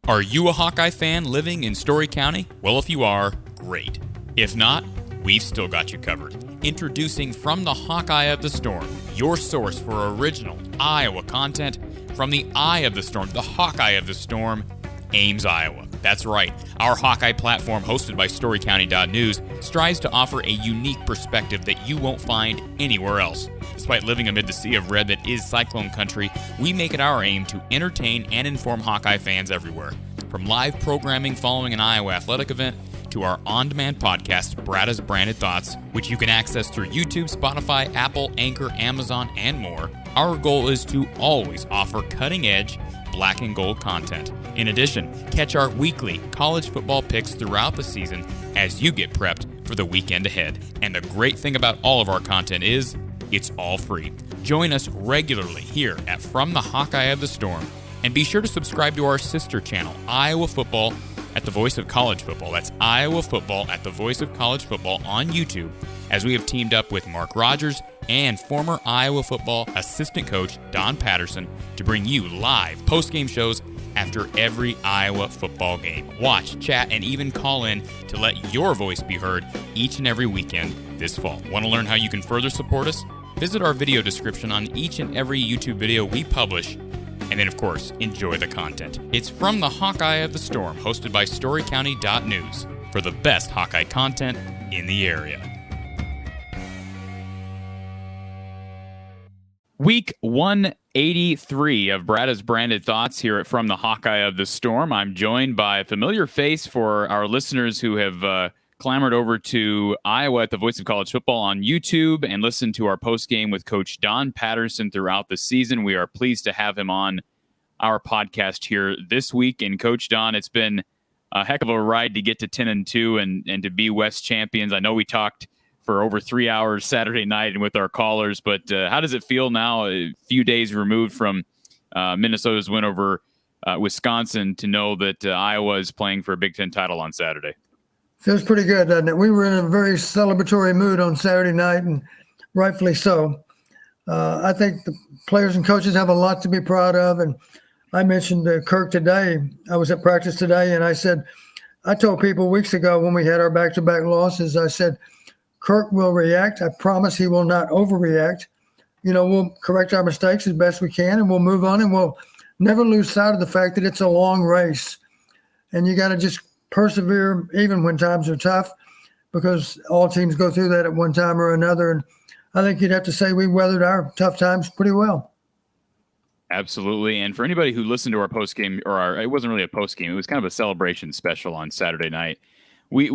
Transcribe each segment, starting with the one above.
Are you a Hawkeye fan living in Story County? Well, if you are, great. If not, we've still got you covered. Introducing From the Hawkeye of the Storm, your source for original Iowa content from the Eye of the Storm, the Hawkeye of the Storm, Ames, Iowa. That's right. Our Hawkeye platform, hosted by StoryCounty.News, strives to offer a unique perspective that you won't find anywhere else. Despite living amid the sea of red that is Cyclone Country, we make it our aim to entertain and inform Hawkeye fans everywhere. From live programming following an Iowa athletic event to our on-demand podcast, Brada's Branded Thoughts, which you can access through YouTube, Spotify, Apple, Anchor, Amazon, and more, our goal is to always offer cutting-edge black and gold content. In addition, catch our weekly college football picks throughout the season as you get prepped for the weekend ahead. And the great thing about all of our content is it's all free. Join us regularly here at From the Hawkeye of the Storm, and be sure to subscribe to our sister channel, Iowa Football at the Voice of College Football. That's Iowa Football at the Voice of College Football on YouTube, as we have teamed up with Mark Rogers and former Iowa football assistant coach Don Patterson to bring you live post-game shows after every Iowa football game. Watch, chat, and even call in to let your voice be heard each and every weekend this fall. Want to learn how you can further support us? Visit our video description on each and every YouTube video we publish, and then, of course, enjoy the content. It's From the Hawkeye of the Storm, hosted by StoryCounty.News, for the best Hawkeye content in the area. Week 183 of Brada's Branded Thoughts here at From the Hawkeye of the Storm. I'm joined by a familiar face for our listeners who have clamored over to Iowa at the Voice of College Football on YouTube and listened to our postgame with Coach Don Patterson throughout the season. We are pleased to have him on our podcast here this week. And Coach Don, it's been a heck of a ride to get to 10-2 and to be West champions. I know we talked for over 3 hours Saturday night and with our callers, but how does it feel now, a few days removed from Minnesota's win over Wisconsin, to know that Iowa is playing for a Big Ten title on Saturday? Feels pretty good, doesn't it? We were in a very celebratory mood on Saturday night, and rightfully so. I think the players and coaches have a lot to be proud of, and I mentioned Kirk today. I was at practice today, and I told people weeks ago when we had our back-to-back losses, I said, Kirk will react. I promise he will not overreact. We'll correct our mistakes as best we can, and we'll move on, and we'll never lose sight of the fact that it's a long race. And you got to just persevere even when times are tough, because all teams go through that at one time or another. And I think you'd have to say we weathered our tough times pretty well. Absolutely. And for anybody who listened to our postgame, or it wasn't really a postgame, it was kind of a celebration special on Saturday night. We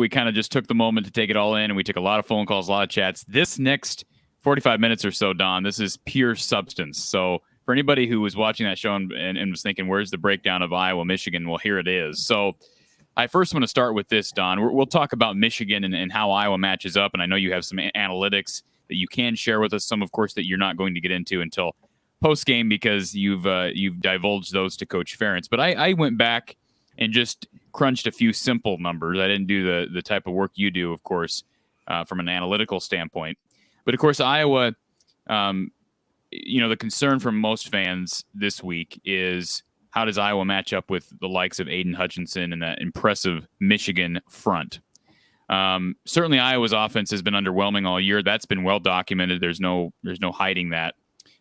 kind of just took the moment to take it all in, and we took a lot of phone calls, a lot of chats. This next 45 minutes or so, Don, this is pure substance. So for anybody who was watching that show and was thinking, where's the breakdown of Iowa, Michigan? Well, here it is. So I first want to start with this, Don. We'll talk about Michigan and how Iowa matches up. And I know you have some analytics that you can share with us. Some, of course, that you're not going to get into until post-game because you've divulged those to Coach Ferentz. But I went back and just crunched a few simple numbers. I didn't do the type of work you do, of course, from an analytical standpoint. But, of course, Iowa, the concern from most fans this week is, how does Iowa match up with the likes of Aiden Hutchinson and that impressive Michigan front? Certainly, Iowa's offense has been underwhelming all year. That's been well documented. There's no hiding that.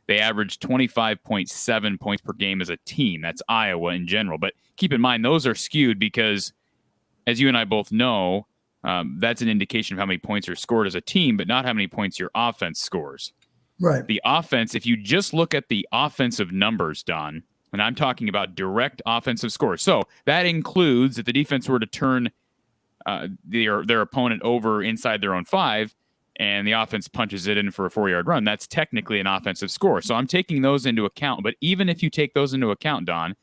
They averaged 25.7 points per game as a team. That's Iowa in general. But keep in mind, those are skewed because, as you and I both know, that's an indication of how many points are scored as a team, but not how many points your offense scores. Right. The offense, if you just look at the offensive numbers, Don, and I'm talking about direct offensive scores. So that includes if the defense were to turn their opponent over inside their own 5, and the offense punches it in for a 4-yard run, that's technically an offensive score. So I'm taking those into account. But even if you take those into account, Don,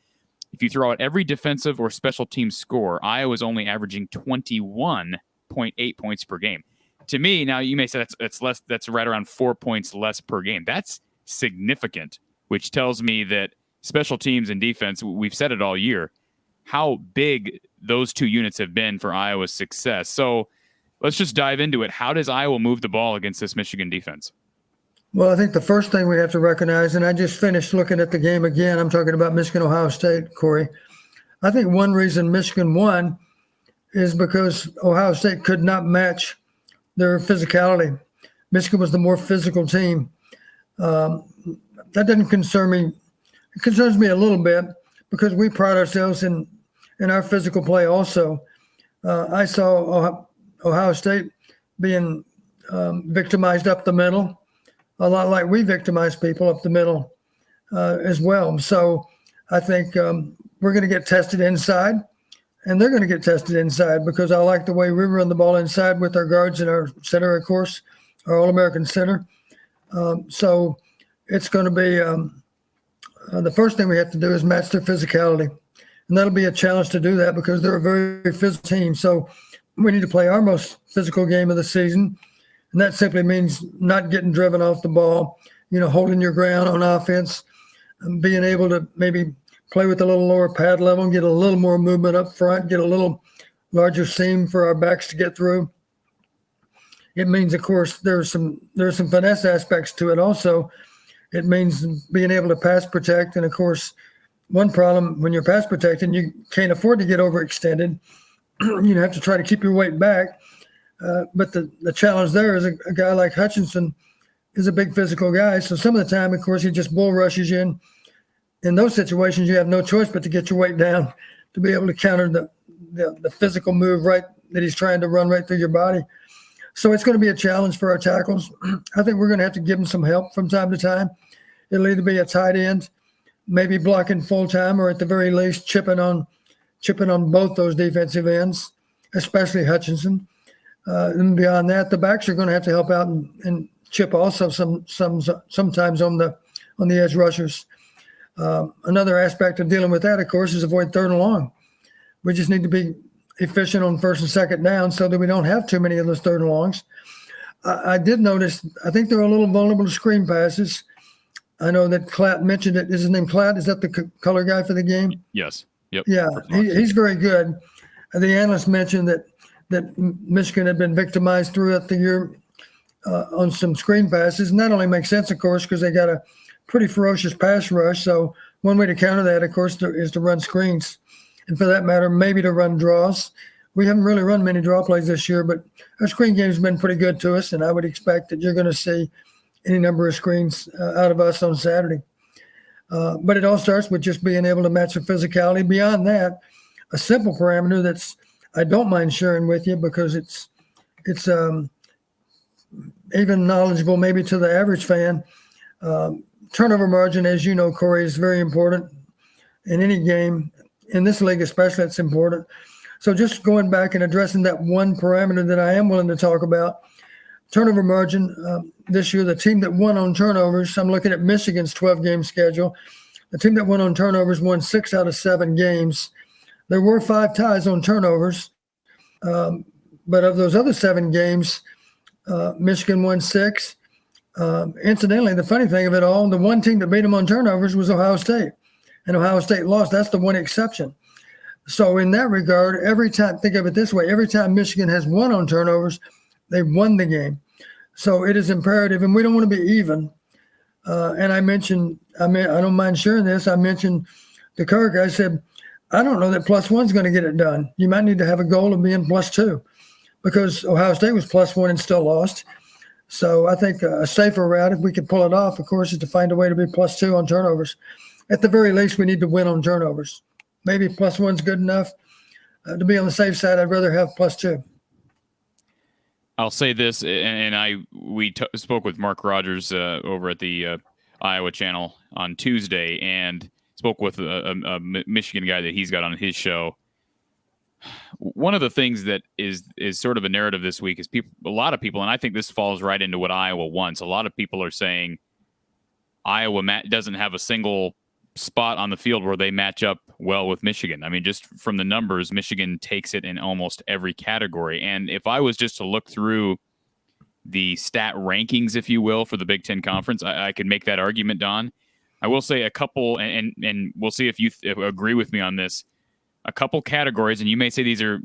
if you throw out every defensive or special team score, Iowa's only averaging 21.8 points per game. To me, now you may say that's less. That's right around 4 points less per game. That's significant, which tells me that special teams and defense, we've said it all year, how big those two units have been for Iowa's success. So let's just dive into it. How does Iowa move the ball against this Michigan defense? Well, I think the first thing we have to recognize, and I just finished looking at the game again, I'm talking about Michigan-Ohio State, Corey. I think one reason Michigan won is because Ohio State could not match their physicality. Michigan was the more physical team. That doesn't concern me. It concerns me a little bit because we pride ourselves in our physical play also. I saw Ohio State being victimized up the middle, a lot like we victimize people up the middle as well. So I think we're going to get tested inside, and they're going to get tested inside because I like the way we run the ball inside with our guards and our center, of course, our All-American center. So it's going to be the first thing we have to do is match their physicality. And that'll be a challenge to do that because they're a very physical team. So we need to play our most physical game of the season. And that simply means not getting driven off the ball, holding your ground on offense, and being able to maybe play with a little lower pad level and get a little more movement up front, get a little larger seam for our backs to get through. It means, of course, there's some finesse aspects to it also. It means being able to pass protect. And, of course, one problem when you're pass protecting, you can't afford to get overextended. You have to try to keep your weight back. But the challenge there is a guy like Hutchinson is a big physical guy. So some of the time, of course, he just bull rushes you in those situations. You have no choice but to get your weight down to be able to counter the physical move that he's trying to run right through your body. So it's going to be a challenge for our tackles. I think we're going to have to give them some help from time to time. It'll either be a tight end, maybe blocking full time, or at the very least chipping on both those defensive ends, especially Hutchinson. And beyond that, the backs are going to have to help out and chip also sometimes on the edge rushers. Another aspect of dealing with that, of course, is avoid third and long. We just need to be efficient on first and second down so that we don't have too many of those third and longs. I did notice, I think they're a little vulnerable to screen passes. I know that Klatt mentioned it. Is his name Klatt? Is that the color guy for the game? Yes. Yep. Yeah, he's very good. The analyst mentioned that Michigan had been victimized throughout the year on some screen passes. And that only makes sense, of course, because they got a pretty ferocious pass rush. So one way to counter that, of course, is to run screens. And for that matter, maybe to run draws. We haven't really run many draw plays this year, but our screen game has been pretty good to us, and I would expect that you're going to see any number of screens out of us on Saturday. But it all starts with just being able to match the physicality. Beyond that, a simple parameter I don't mind sharing with you because it's even knowledgeable maybe to the average fan. Turnover margin, as you know, Corey, is very important in any game. In this league especially, it's important. So just going back and addressing that one parameter that I am willing to talk about, turnover margin this year, the team that won on turnovers, I'm looking at Michigan's 12-game schedule. The team that won on turnovers won 6 out of 7 games. There were 5 ties on turnovers, but of those other 7 games, Michigan won 6. Incidentally, the funny thing of it all, the one team that beat them on turnovers was Ohio State. And Ohio State lost. That's the one exception. So in that regard, every time, think of it this way, every time Michigan has won on turnovers, they've won the game. So it is imperative, and we don't want to be even. And I don't mind sharing this. I mentioned to Kirk, I said, I don't know that +1's going to get it done. You might need to have a goal of being +2 because Ohio State was +1 and still lost. So I think a safer route, if we could pull it off, of course, is to find a way to be +2 on turnovers. At the very least, we need to win on turnovers. Maybe +1's good enough. To be on the safe side, I'd rather have +2. I'll say this, and we spoke with Mark Rogers over at the Iowa channel on Tuesday, and spoke with a Michigan guy that he's got on his show. One of the things that is sort of a narrative this week is a lot of people, and I think this falls right into what Iowa wants. A lot of people are saying Iowa doesn't have a single spot on the field where they match up well with Michigan. I mean, just from the numbers, Michigan takes it in almost every category. And if I was just to look through the stat rankings, if you will, for the Big Ten Conference, I could make that argument, Don. I will say a couple, and we'll see if you agree with me on this, a couple categories, and you may say these are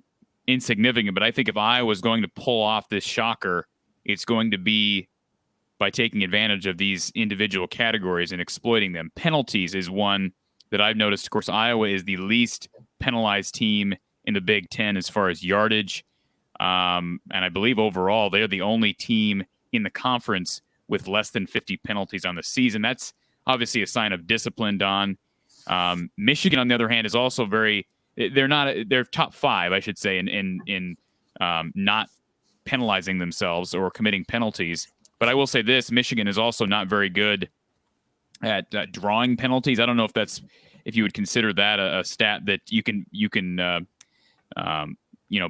insignificant, but I think if I was going to pull off this shocker, it's going to be by taking advantage of these individual categories and exploiting them. Penalties is one that I've noticed. Of course, Iowa is the least penalized team in the Big Ten as far as yardage. And I believe overall they're the only team in the conference with less than 50 penalties on the season. That's obviously a sign of discipline, Don. Michigan, on the other hand, is also they're top 5, I should say, in not penalizing themselves or committing penalties. But I will say this, Michigan is also not very good at drawing penalties. I don't know if you would consider that a stat that you can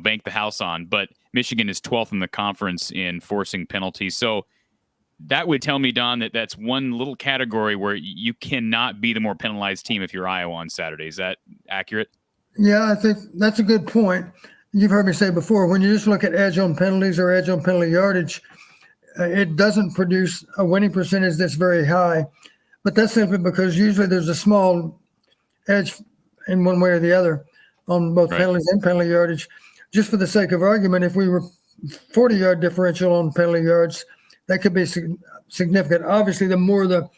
bank the house on, but Michigan is 12th in the conference in forcing penalties. So that would tell me, Don, that's one little category where you cannot be the more penalized team if you're Iowa on Saturday. Is that accurate? Yeah, I think that's a good point. You've heard me say before, when you just look at edge on penalties or edge on penalty yardage, it doesn't produce a winning percentage that's very high. But that's simply because usually there's a small edge in one way or the other on both penalties and penalty yardage. Just for the sake of argument, if we were 40-yard differential on penalty yards, that could be significant. Obviously, the more the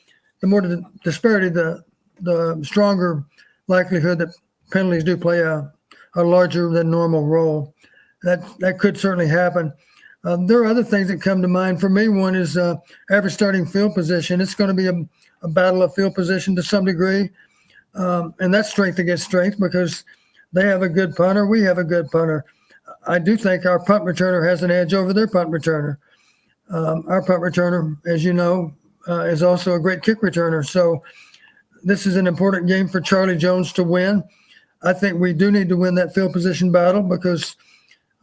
disparity, the stronger likelihood that penalties do play a larger than normal role. That could certainly happen. There are other things that come to mind. For me, one is average starting field position. It's going to be a battle of field position to some degree, and that's strength against strength because they have a good punter. We have a good punter. I do think our punt returner has an edge over their punt returner. Our punt returner, as you know, is also a great kick returner. So this is an important game for Charlie Jones to win. I think we do need to win that field position battle because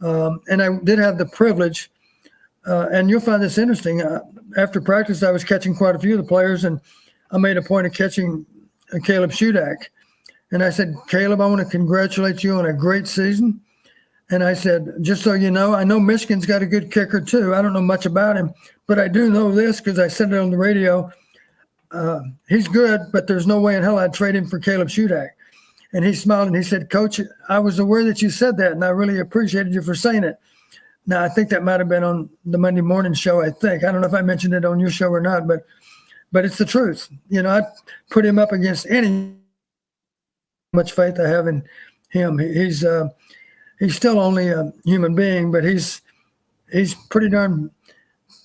and I did have the privilege, and you'll find this interesting. After practice, I was catching quite a few of the players, and I made a point of catching Caleb Shudak. And I said, Caleb, I want to congratulate you on a great season. And I said, just so you know, I know Michigan's got a good kicker too. I don't know much about him, but I do know this because I said it on the radio. He's good, but there's no way in hell I'd trade him for Caleb Shudak. And he smiled and he said, Coach, I was aware that you said that, and I really appreciated you for saying it. Now, I think that might have been on the Monday morning show, I think. I don't know if I mentioned it on your show or not, but it's the truth. You know, I put him up against any much faith I have in him. He's still only a human being, but he's pretty darn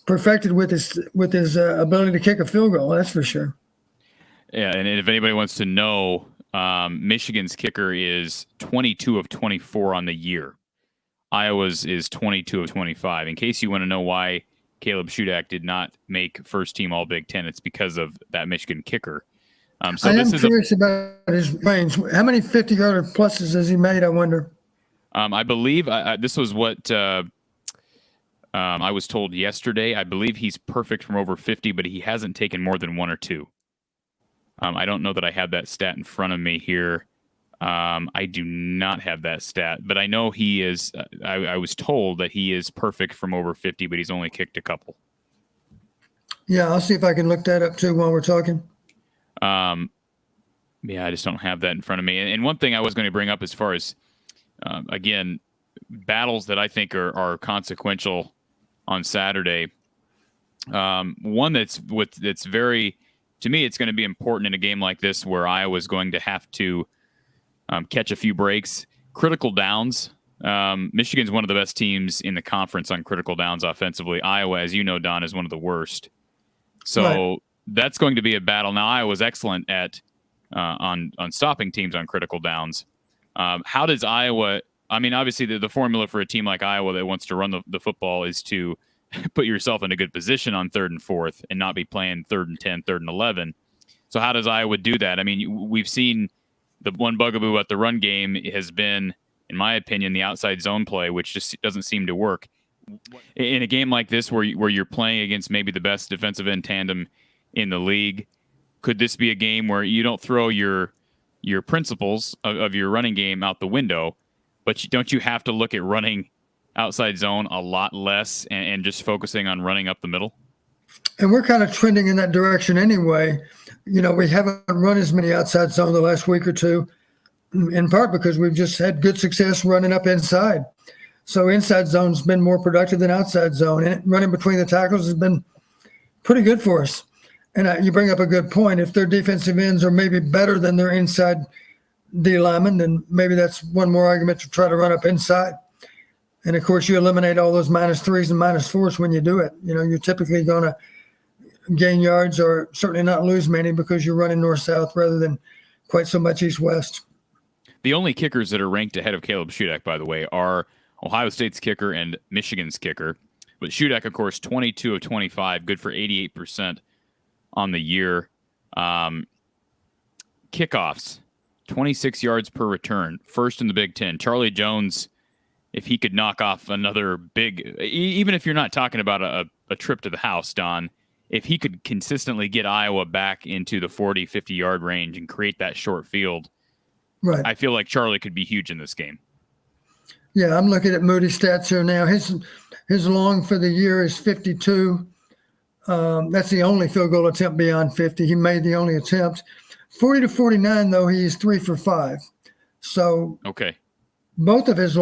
perfected with his ability to kick a field goal. That's for sure. Yeah, and if anybody wants to know, Michigan's kicker is 22 of 24 on the year. Iowa's is 22 of 25. In case you want to know why Caleb Shudak did not make first team All Big Ten, it's because of that Michigan kicker. So I am curious about his range. How many 50-yarder pluses has he made, I wonder? I believe this was what I was told yesterday. I believe he's perfect from over 50, but he hasn't taken more than 1 or 2. I don't know that I have that stat in front of me here. I do not have that stat, but I know he is. I was told that he is perfect from over 50, but he's only kicked a couple. Yeah, I'll see if I can look that up too while we're talking. Yeah, I just don't have that in front of me. And one thing I was going to bring up as far as, again, battles that I think are consequential on Saturday. One that's very, to me, it's going to be important in a game like this where Iowa's going to have to catch a few breaks. Critical downs. Michigan's one of the best teams in the conference on critical downs offensively. Iowa, as you know, Don, is one of the worst. So that's going to be a battle. Now, Iowa's excellent at on stopping teams on critical downs. How does Iowa? I mean, obviously, the formula for a team like Iowa that wants to run the football is to put yourself in a good position on 3rd and 4th and not be playing 3rd and 10, 3rd and 11. So how does Iowa do that? I mean, we've seen the one bugaboo at the run game has been, in my opinion, the outside zone play, which just doesn't seem to work. In a game like this where you're playing against maybe the best defensive end tandem in the league, could this be a game where you don't throw your principles of your running game out the window, but don't you have to look at running outside zone a lot less and just focusing on running up the middle? And we're kind of trending in that direction anyway. You know, we haven't run as many outside zone the last week or two, in part because we've just had good success running up inside. So inside zone's been more productive than outside zone. And running between the tackles has been pretty good for us. And you bring up a good point. If their defensive ends are maybe better than their inside D linemen, then maybe that's one more argument to try to run up inside. And, of course, you eliminate all those -3s and -4s when you do it. You're typically going to gain yards or certainly not lose many because you're running north-south rather than quite so much east-west. The only kickers that are ranked ahead of Caleb Shudak, by the way, are Ohio State's kicker and Michigan's kicker. But Shudak, of course, 22 of 25, good for 88% on the year. Kickoffs, 26 yards per return, first in the Big Ten. Charlie Jones, if he could knock off another big, even if you're not talking about a trip to the house, Don, if he could consistently get Iowa back into the 40, 50-yard range and create that short field, right, I feel like Charlie could be huge in this game. Yeah, I'm looking at Moody's stats here now. His long for the year is 52. That's the only field goal attempt beyond 50. He made the only attempt. 40 to 49, though, he's 3 for 5. So okay, both of his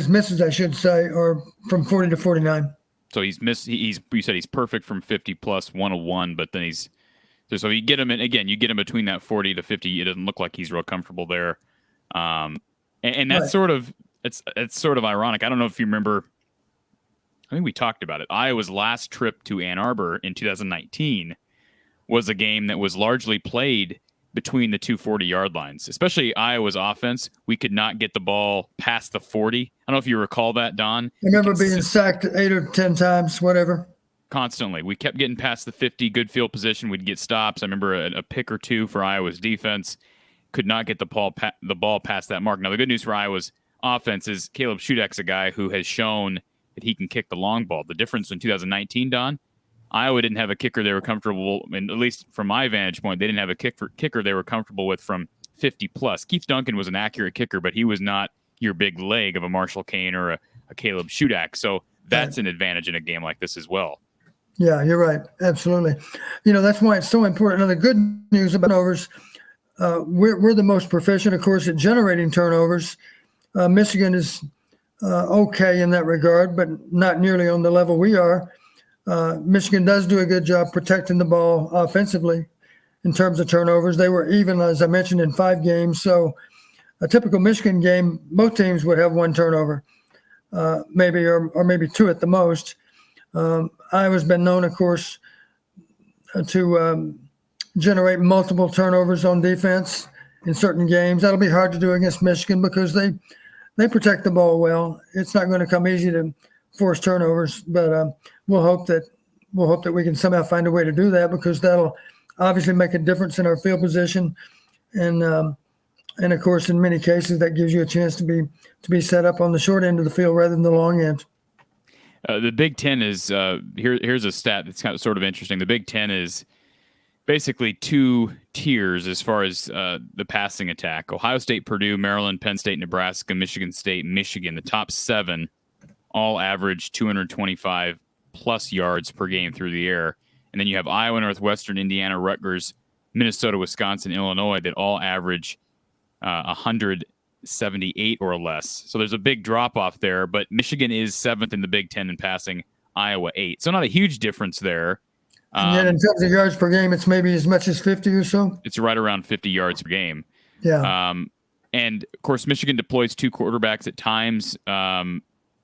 misses, I should say, are from 40 to 49. So he's missed. You said he's perfect from 50 plus 101, but then so you get him in again. You get him between that 40 to 50. It doesn't look like he's real comfortable there, and that's right. It's sort of ironic. I don't know if you remember. I think we talked about it. Iowa's last trip to Ann Arbor in 2019 was a game that was largely played between the two 40-yard lines, especially Iowa's offense. We could not get the ball past the 40. I don't know if you recall that, Don. I remember being sacked 8 or 10 times, whatever. Constantly. We kept getting past the 50, good field position. We'd get stops. I remember a pick or two for Iowa's defense. Could not get the ball past that mark. Now, the good news for Iowa's offense is Caleb Shudak's a guy who has shown that he can kick the long ball. The difference in 2019, Don, Iowa didn't have a kicker they were comfortable, and at least from my vantage point, they didn't have a kicker they were comfortable with from 50 plus. Keith Duncan was an accurate kicker, but he was not your big leg of a Marshall Kane or a Caleb Shudak. So that's an advantage in a game like this as well. Yeah, you're right. Absolutely. That's why it's so important. Now, the good news about turnovers, we're the most proficient, of course, at generating turnovers. Michigan is okay in that regard, but not nearly on the level we are. Michigan does do a good job protecting the ball offensively in terms of turnovers. They were even, as I mentioned, in 5 games. So a typical Michigan game, both teams would have 1 turnover, maybe or maybe 2 at the most. Iowa's been known, of course, to generate multiple turnovers on defense in certain games. That'll be hard to do against Michigan because they protect the ball well. It's not going to come easy to force turnovers, but we'll hope that we can somehow find a way to do that, because that'll obviously make a difference in our field position, and of course, in many cases, that gives you a chance to be set up on the short end of the field rather than the long end. The Big Ten is here's a stat that's kind of sort of interesting. The Big Ten is basically 2 tiers as far as the passing attack. Ohio State, Purdue, Maryland, Penn State, Nebraska, Michigan State, Michigan. The top 7 all average 225 plus yards per game through the air. And then you have Iowa, Northwestern, Indiana, Rutgers, Minnesota, Wisconsin, Illinois that all average 178 or less. So there's a big drop off there, but Michigan is 7th in the Big Ten in passing, Iowa 8th. So not a huge difference there. And yet in terms of yards per game, it's maybe as much as 50 or so. It's right around 50 yards per game. Yeah. And of course, Michigan deploys 2 quarterbacks at times.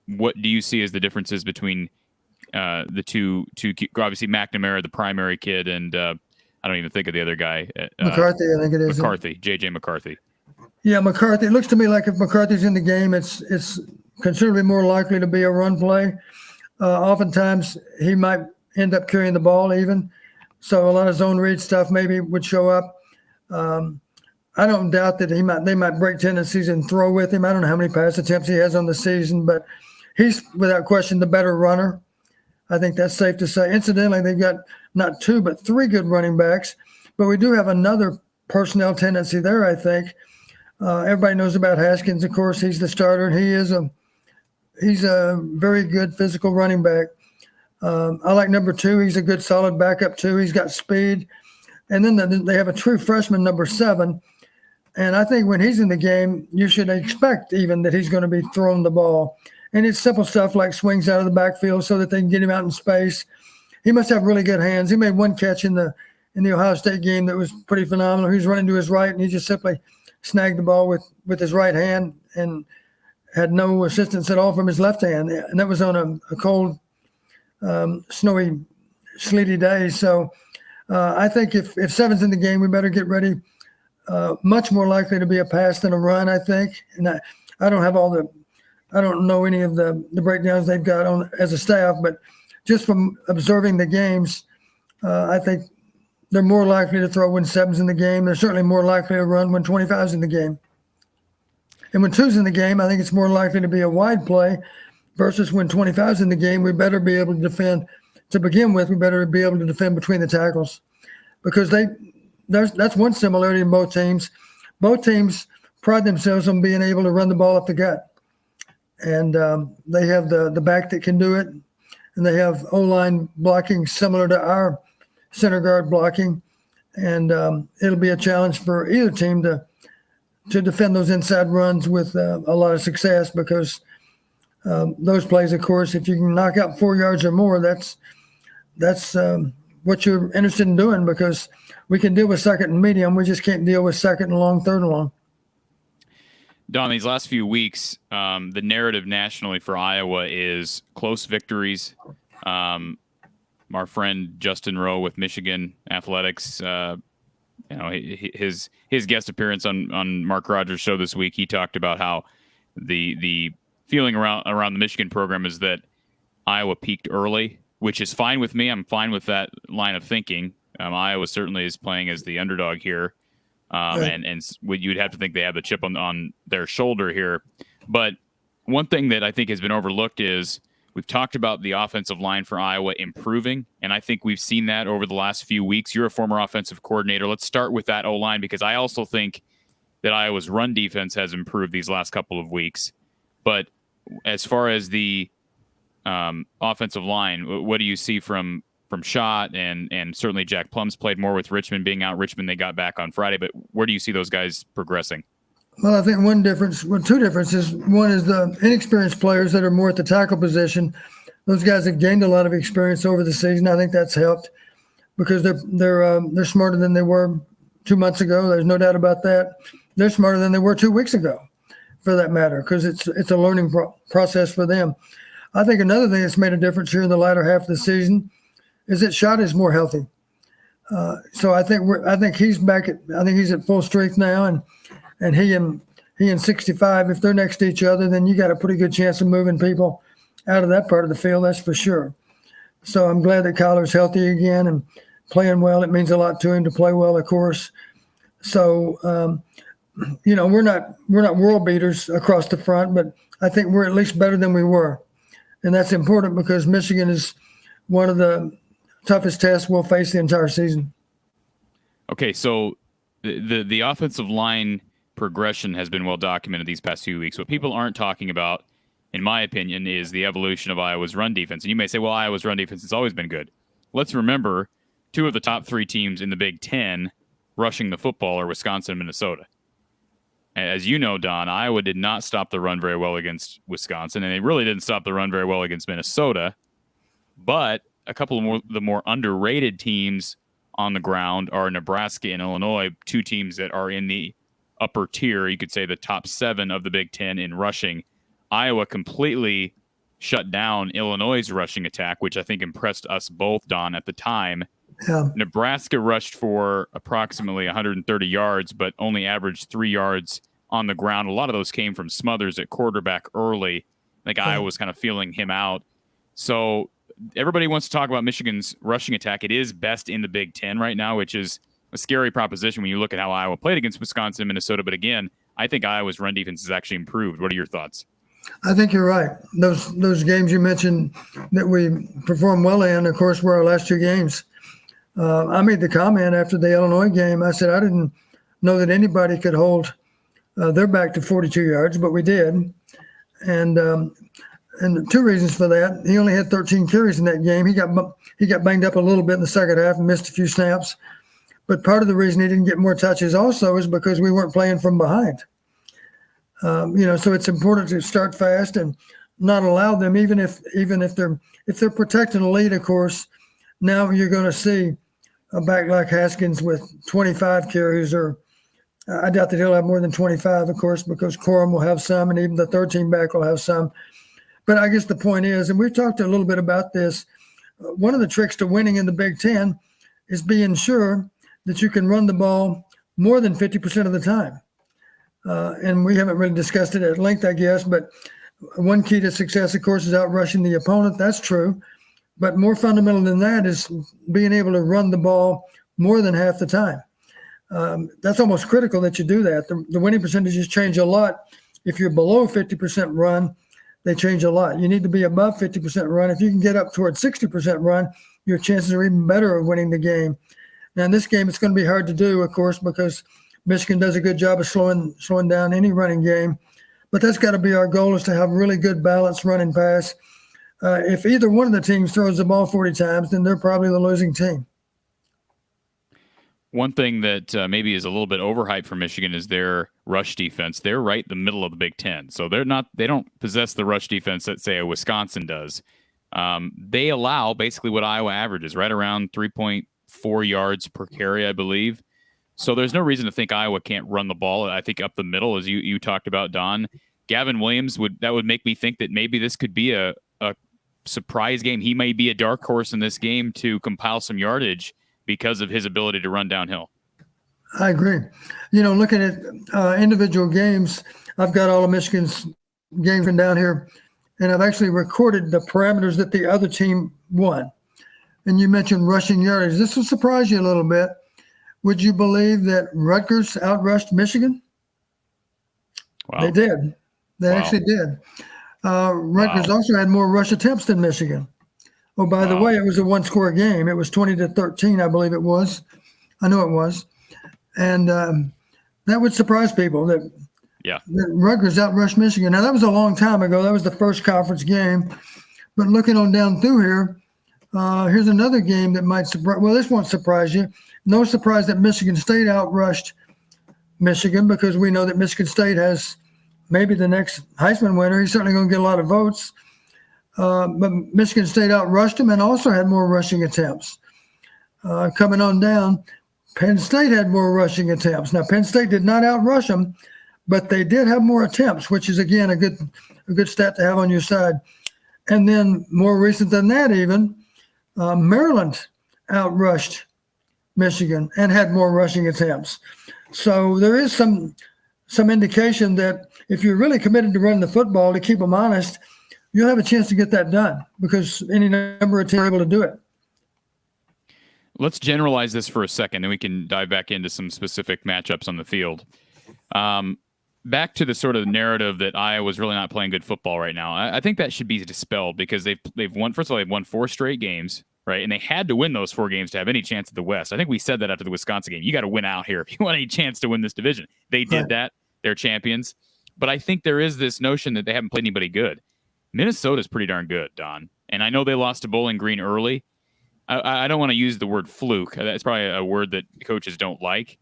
What do you see as the differences between the two? Obviously, McNamara, the primary kid, and I don't even think of the other guy. McCarthy, I think it is. McCarthy, J.J. McCarthy. Yeah, McCarthy. It looks to me like if McCarthy's in the game, it's considerably more likely to be a run play. Oftentimes, he might end up carrying the ball even. So a lot of zone read stuff maybe would show up. I don't doubt that they might break tendencies and throw with him. I don't know how many pass attempts he has on the season, but he's without question the better runner. I think that's safe to say. Incidentally, they've got not 2 but 3 good running backs, but we do have another personnel tendency there, I think. Everybody knows about Haskins, of course. He's the starter, and he's a very good physical running back. I like number 2. He's a good solid backup too. He's got speed. And then they have a true freshman, number 7. And I think when he's in the game, you should expect even that he's going to be throwing the ball. And it's simple stuff like swings out of the backfield so that they can get him out in space. he must have really good hands. He made one catch in the Ohio State game that was pretty phenomenal. He was running to his right, and he just simply snagged the ball with his right hand and had no assistance at all from his left hand. And that was on a cold, snowy, sleety day. So I think if 7's in the game, we better get ready. Much more likely to be a pass than a run, I think. And I don't know any of the breakdowns they've got on as a staff, but just from observing the games, I think they're more likely to throw when 7's in the game. They're certainly more likely to run when 25's in the game. And when 2's in the game, I think it's more likely to be a wide play versus when 25's in the game. We better be able to defend. To begin with, we better be able to defend between the tackles, because that's one similarity in both teams. Both teams pride themselves on being able to run the ball up the gut. And they have the back that can do it, and they have O-line blocking similar to our center guard blocking. And it'll be a challenge for either team to defend those inside runs with a lot of success, because those plays, of course, if you can knock out 4 yards or more, that's what you're interested in doing, because we can deal with second and medium. We just can't deal with second and long, third and long. Don, these last few weeks, the narrative nationally for Iowa is close victories. Our friend Justin Rowe with Michigan Athletics, his guest appearance on Mark Rogers' show this week, he talked about how the feeling around the Michigan program is that Iowa peaked early, which is fine with me. I'm fine with that line of thinking. Iowa certainly is playing as the underdog here. And you'd have to think they have the chip on their shoulder here. But one thing that I think has been overlooked is we've talked about the offensive line for Iowa improving, and I think we've seen that over the last few weeks. You're a former offensive coordinator. Let's start with that O-line, because I also think that Iowa's run defense has improved these last couple of weeks. But as far as the offensive line, what do you see from Schott and certainly Jack Plum's played more with Richmond being out. Richmond, they got back on Friday, but where do you see those guys progressing? Well, I think two differences. One is the inexperienced players that are more at the tackle position. Those guys have gained a lot of experience over the season. I think that's helped, because they're smarter than they were 2 months ago. There's no doubt about that. They're smarter than they were 2 weeks ago, for that matter, because it's a learning process for them. I think another thing that's made a difference here in the latter half of the season is that Schott is more healthy. So I think he's back I think he's at full strength now, and he and 65, if they're next to each other, then you got a pretty good chance of moving people out of that part of the field, that's for sure. So I'm glad that Kyler's healthy again and playing well. It means a lot to him to play well, of course. So we're not world beaters across the front, but I think we're at least better than we were. And that's important, because Michigan is one of the toughest tests we'll face the entire season. Okay, so the offensive line progression has been well documented these past few weeks. What people aren't talking about, in my opinion, is the evolution of Iowa's run defense. And you may say, well, Iowa's run defense has always been good. Let's remember, 2 of the top 3 teams in the Big Ten rushing the football are Wisconsin and Minnesota. As you know, Don, Iowa did not stop the run very well against Wisconsin, and they really didn't stop the run very well against Minnesota. But a couple of the more underrated teams on the ground are Nebraska and Illinois, 2 teams that are in the upper tier, you could say the top 7 of the Big Ten in rushing. Iowa completely shut down Illinois' rushing attack, which I think impressed us both, Don, at the time. Yeah. Nebraska rushed for approximately 130 yards, but only averaged 3 yards on the ground. A lot of those came from Smothers at quarterback early. I think Iowa was kind of feeling him out. So everybody wants to talk about Michigan's rushing attack. It is best in the Big Ten right now, which is a scary proposition when you look at how Iowa played against Wisconsin and Minnesota. But again, I think Iowa's run defense has actually improved. What are your thoughts? I think you're right. Those games you mentioned that we performed well in, of course, were our last 2 games. I made the comment after the Illinois game. I said I didn't know that anybody could hold their back to 42 yards, but we did. And 2 reasons for that. He only had 13 carries in that game. He got banged up a little bit in the second half and missed a few snaps. But part of the reason he didn't get more touches also is because we weren't playing from behind. So it's important to start fast and not allow them, even if they're protecting the lead, of course, Now you're going to see a back like Haskins with 25 carries, or I doubt that he'll have more than 25, of course, because Corum will have some, and even the third team back will have some. But I guess the point is, and we've talked a little bit about this, one of the tricks to winning in the Big Ten is being sure that you can run the ball more than 50% of the time. And we haven't really discussed it at length, I guess, but one key to success, of course, is outrushing the opponent. That's true. But more fundamental than that is being able to run the ball more than half the time. That's almost critical that you do that. The winning percentages change a lot. If you're below 50% run, they change a lot. You need to be above 50% run. If you can get up towards 60% run, your chances are even better of winning the game. Now, in this game, it's going to be hard to do, of course, because Michigan does a good job of slowing down any running game. But that's got to be our goal, is to have really good balance run and pass. If either one of the teams throws the ball 40 times, then they're probably the losing team. One thing that maybe is a little bit overhyped for Michigan is their rush defense. They're right in the middle of the Big Ten, so they don't possess the rush defense that, say, a Wisconsin does. They allow basically what Iowa averages, right around 3.4 yards per carry, I believe. So there's no reason to think Iowa can't run the ball. I think up the middle, as you talked about, Don. Gavin Williams would make me think that maybe this could be a surprise game. He may be a dark horse in this game to compile some yardage because of his ability to run downhill. I agree. Looking at individual games, I've got all of Michigan's games down here, and I've actually recorded the parameters that the other team won. And you mentioned rushing yardage. This will surprise you a little bit. Would you believe that Rutgers outrushed Michigan? Wow. They did. They actually did. Rutgers also had more rush attempts than Michigan. Oh, by the way, it was a one-score game. It was 20-13, I believe it was. I know it was. And that would surprise people that Rutgers outrushed Michigan. Now, that was a long time ago. That was the first conference game. But looking on down through here, here's another game that might surprise. Well, this won't surprise you. No surprise that Michigan State outrushed Michigan, because we know that Michigan State has maybe the next Heisman winner. He's certainly going to get a lot of votes. But Michigan State outrushed them and also had more rushing attempts. Coming on down, Penn State had more rushing attempts. Now, Penn State did not outrush them, but they did have more attempts, which is, again, a good stat to have on your side. And then more recent than that even, Maryland outrushed Michigan and had more rushing attempts. So there is some indication that if you're really committed to running the football, to keep them honest, you'll have a chance to get that done, because any number of teams are able to do it. Let's generalize this for a second, then we can dive back into some specific matchups on the field. Back to the sort of narrative that Iowa's really not playing good football right now. I think that should be dispelled, because they've won. First of all, they've won 4 straight games, right? And they had to win those 4 games to have any chance at the West. I think we said that after the Wisconsin game. You got to win out here if you want any chance to win this division. They did that. They're champions. But I think there is this notion that they haven't played anybody good. Minnesota's pretty darn good, Don. And I know they lost to Bowling Green early. I don't want to use the word fluke. That's probably a word that coaches don't like.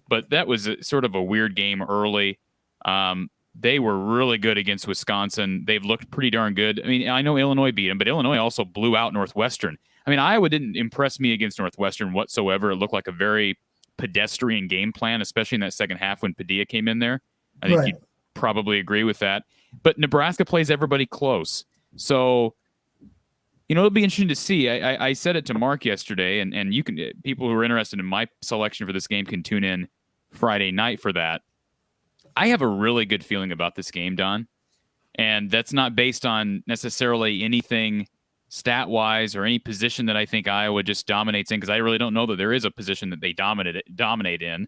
But that was sort of a weird game early. They were really good against Wisconsin. They've looked pretty darn good. I mean, I know Illinois beat them, but Illinois also blew out Northwestern. I mean, Iowa didn't impress me against Northwestern whatsoever. It looked like a very pedestrian game plan, especially in that second half when Padilla came in there. I think you'd probably agree with that. But Nebraska plays everybody close. So, it'll be interesting to see. I said it to Mark yesterday, and you can, people who are interested in my selection for this game can tune in Friday night for that. I have a really good feeling about this game, Don. And that's not based on necessarily anything stat-wise or any position that I think Iowa just dominates in, because I really don't know that there is a position that they dominate in.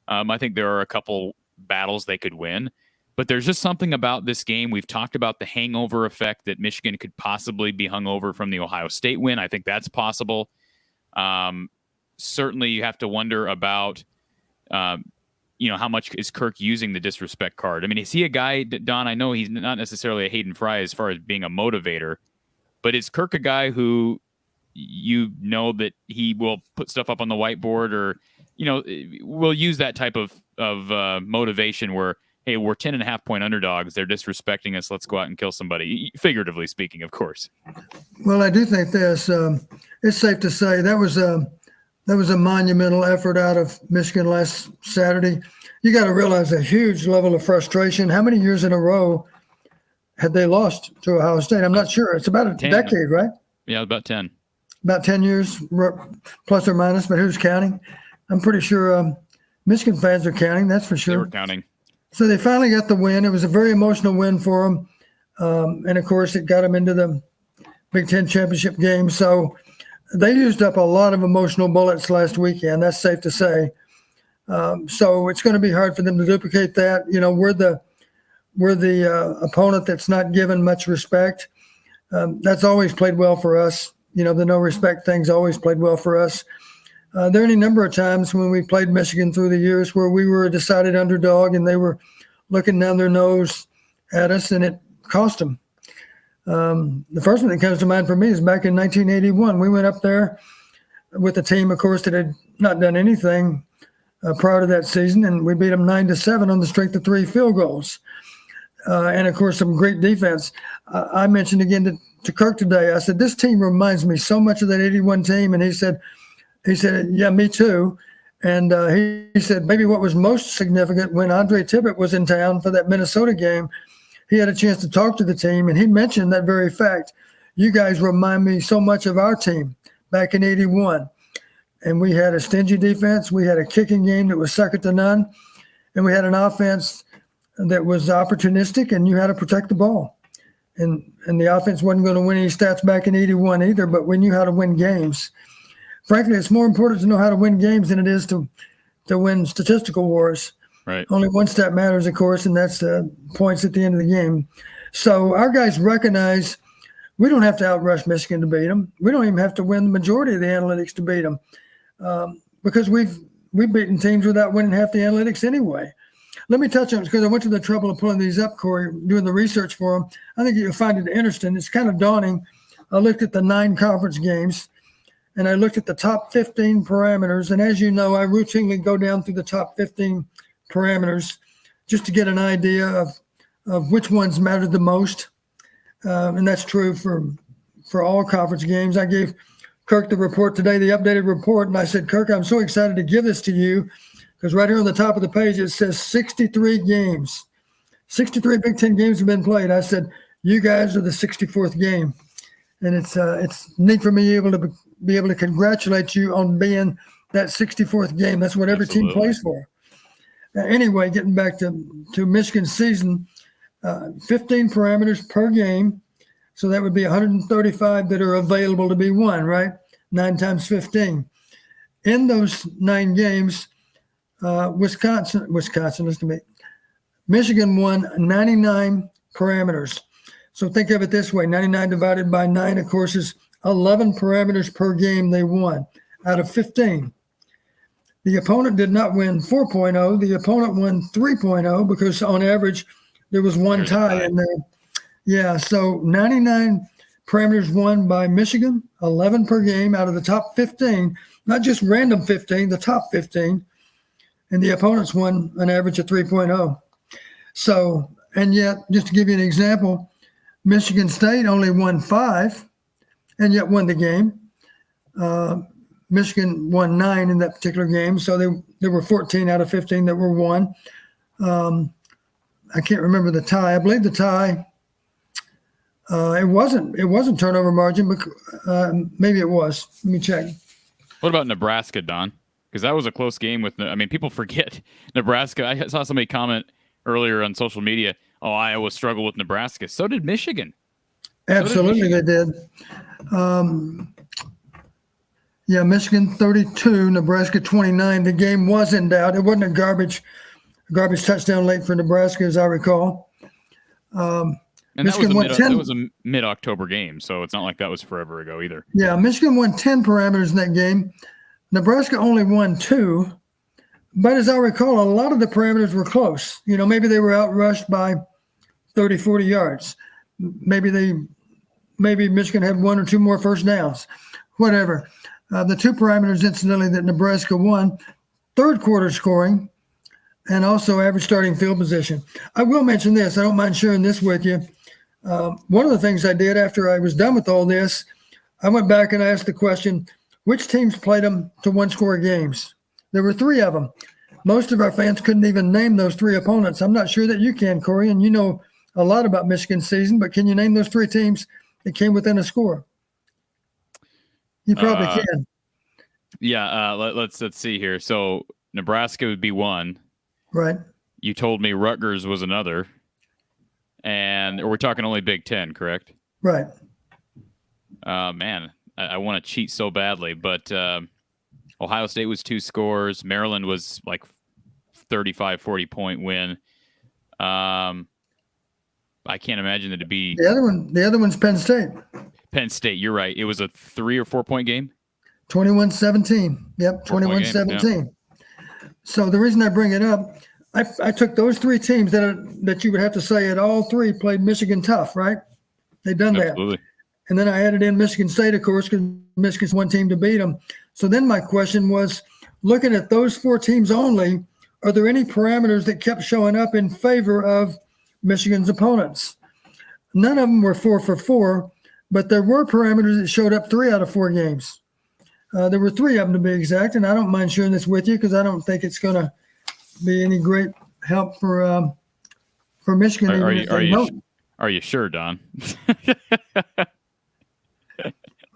I think there are a couple battles they could win. But there's just something about this game. We've talked about the hangover effect, that Michigan could possibly be hungover from the Ohio State win. I think that's possible. Certainly, you have to wonder about, how much is Kirk using the disrespect card? I mean, is he a guy, Don? I know he's not necessarily a Hayden Fry as far as being a motivator, but is Kirk a guy who that he will put stuff up on the whiteboard, or will use that type of motivation where, hey, we're 10.5-point underdogs. They're disrespecting us. Let's go out and kill somebody. Figuratively speaking, of course. Well, I do think this. It's safe to say that was a monumental effort out of Michigan last Saturday. You got to realize a huge level of frustration. How many years in a row had they lost to Ohio State? I'm not sure. It's about a 10. decade, right? Yeah, about 10. About 10 years, plus or minus, but who's counting? I'm pretty sure Michigan fans are counting, that's for sure. They were counting. So they finally got the win. It was a very emotional win for them. And, of course, it got them into the Big Ten championship game. So they used up a lot of emotional bullets last weekend. That's safe to say. So it's going to be hard for them to duplicate that. You know, we're the opponent that's not given much respect. That's always played well for us. You know, the no respect thing's always played well for us. There are any number of times when we played Michigan through the years where we were a decided underdog and they were looking down their nose at us, and it cost them. The first one that comes to mind for me is back in 1981. We went up there with a team, of course, that had not done anything prior to that season, and we beat them 9-7 on the strength of 3 field goals. And, of course, some great defense. I mentioned again to Kirk today, I said, this team reminds me so much of that 81 team. And he said, yeah, me too. And he said maybe what was most significant when Andre Tippett was in town for that Minnesota game, he had a chance to talk to the team, and he mentioned that very fact. You guys remind me so much of our team back in 81. And we had a stingy defense. We had a kicking game that was second to none. And we had an offense that was opportunistic, and you had to protect the ball. And the offense wasn't going to win any stats back in 81 either, but we knew how to win games. Frankly, it's more important to know how to win games than it is to win statistical wars. Right. Only one stat matters, of course, and that's points at the end of the game. So our guys recognize we don't have to outrush Michigan to beat them. We don't even have to win the majority of the analytics to beat them because we've beaten teams without winning half the analytics anyway. Let me touch on it because I went to the trouble of pulling these up, Corey, doing the research for them. I think you'll find it interesting. It's kind of daunting. I looked at the 9 conference games, and I looked at the top 15 parameters. And as you know, I routinely go down through the top 15 parameters just to get an idea of which ones mattered the most. And that's true for all conference games. I gave Kirk the report today, the updated report, and I said, Kirk, I'm so excited to give this to you because right here on the top of the page, it says 63 games. 63 Big Ten games have been played. I said, you guys are the 64th game. And it's neat for me to be able to congratulate you on being that 64th game. That's what every team plays for. Anyway, getting back to Michigan's season, 15 parameters per game. So that would be 135 that are available to be won, right? 9 times 15. In those 9 games, Wisconsin, listen to me. Michigan won 99 parameters. So think of it this way. 99 divided by 9, of course, is 11 parameters per game they won out of 15. The opponent did not win 4.0. The opponent won 3.0 because on average there was one tie in there. Yeah, so 99 parameters won by Michigan, 11 per game out of the top 15, not just random 15, the top 15. And the opponents won an average of 3.0. So, and yet, just to give you an example, Michigan State only won 5 and yet won the game. Michigan won 9 in that particular game. So there were 14 out of 15 that were won. I can't remember the tie. I believe the tie, it wasn't turnover margin, but maybe it was. Let me check. What about Nebraska, Don? Because that was a close game people forget Nebraska. I saw somebody comment earlier on social media, Iowa struggled with Nebraska. So did Michigan. Absolutely, they did. Michigan 32, Nebraska 29. The game was in doubt. It wasn't a garbage touchdown late for Nebraska, as I recall. And Michigan that was a mid-October game, so it's not like that was forever ago either. Yeah, Michigan won 10 parameters in that game. Nebraska only won 2. But as I recall, a lot of the parameters were close. You know, maybe they were outrushed by 30, 40 yards. Maybe Michigan had 1 or 2 more first downs, whatever. The 2 parameters, incidentally, that Nebraska won, third quarter scoring, and also average starting field position. I will mention this. I don't mind sharing this with you. One of the things I did after I was done with all this, I went back and asked the question, which teams played them to one-score games? There were 3 of them. Most of our fans couldn't even name those 3 opponents. I'm not sure that you can, Corey, and you know a lot about Michigan's season, but can you name those 3 teams that came within a score? You probably can. Yeah, let's see here. So Nebraska would be one. Right. You told me Rutgers was another. And we're talking only Big Ten, correct? Right. Man, I want to cheat so badly, but Ohio State was 2 scores. Maryland was like 35, 40-point win. I can't imagine that to be the other one's Penn State. Penn State, you're right. It was a 3 or 4-point game. 21-17. Yep, 21-17. Yeah. So the reason I bring it up, I took those 3 teams that you would have to say at all 3 played Michigan tough, right? They've done Absolutely. that. And then I added in Michigan State, of course, because Michigan's one team to beat them. So then my question was, looking at those 4 teams only, are there any parameters that kept showing up in favor of Michigan's opponents? None of them were 4 for 4, but there were parameters that showed up 3 out of 4 games. There were 3 of them to be exact, and I don't mind sharing this with you because I don't think it's going to be any great help for Michigan. Are you sure, Don?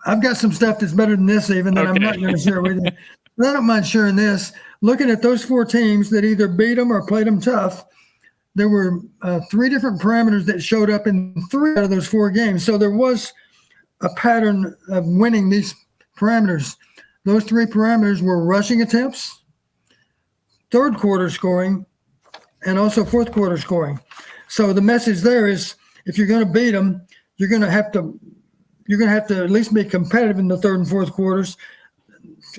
I've got some stuff that's better than this even that I'm not going to share with you. But I don't mind sharing this. Looking at those 4 teams that either beat them or played them tough, there were 3 different parameters that showed up in 3 out of those 4 games. So there was a pattern of winning these parameters. Those 3 parameters were rushing attempts, third quarter scoring, and also fourth quarter scoring. So the message there is, if you're going to beat them, you're going to have to at least be competitive in the third and fourth quarters.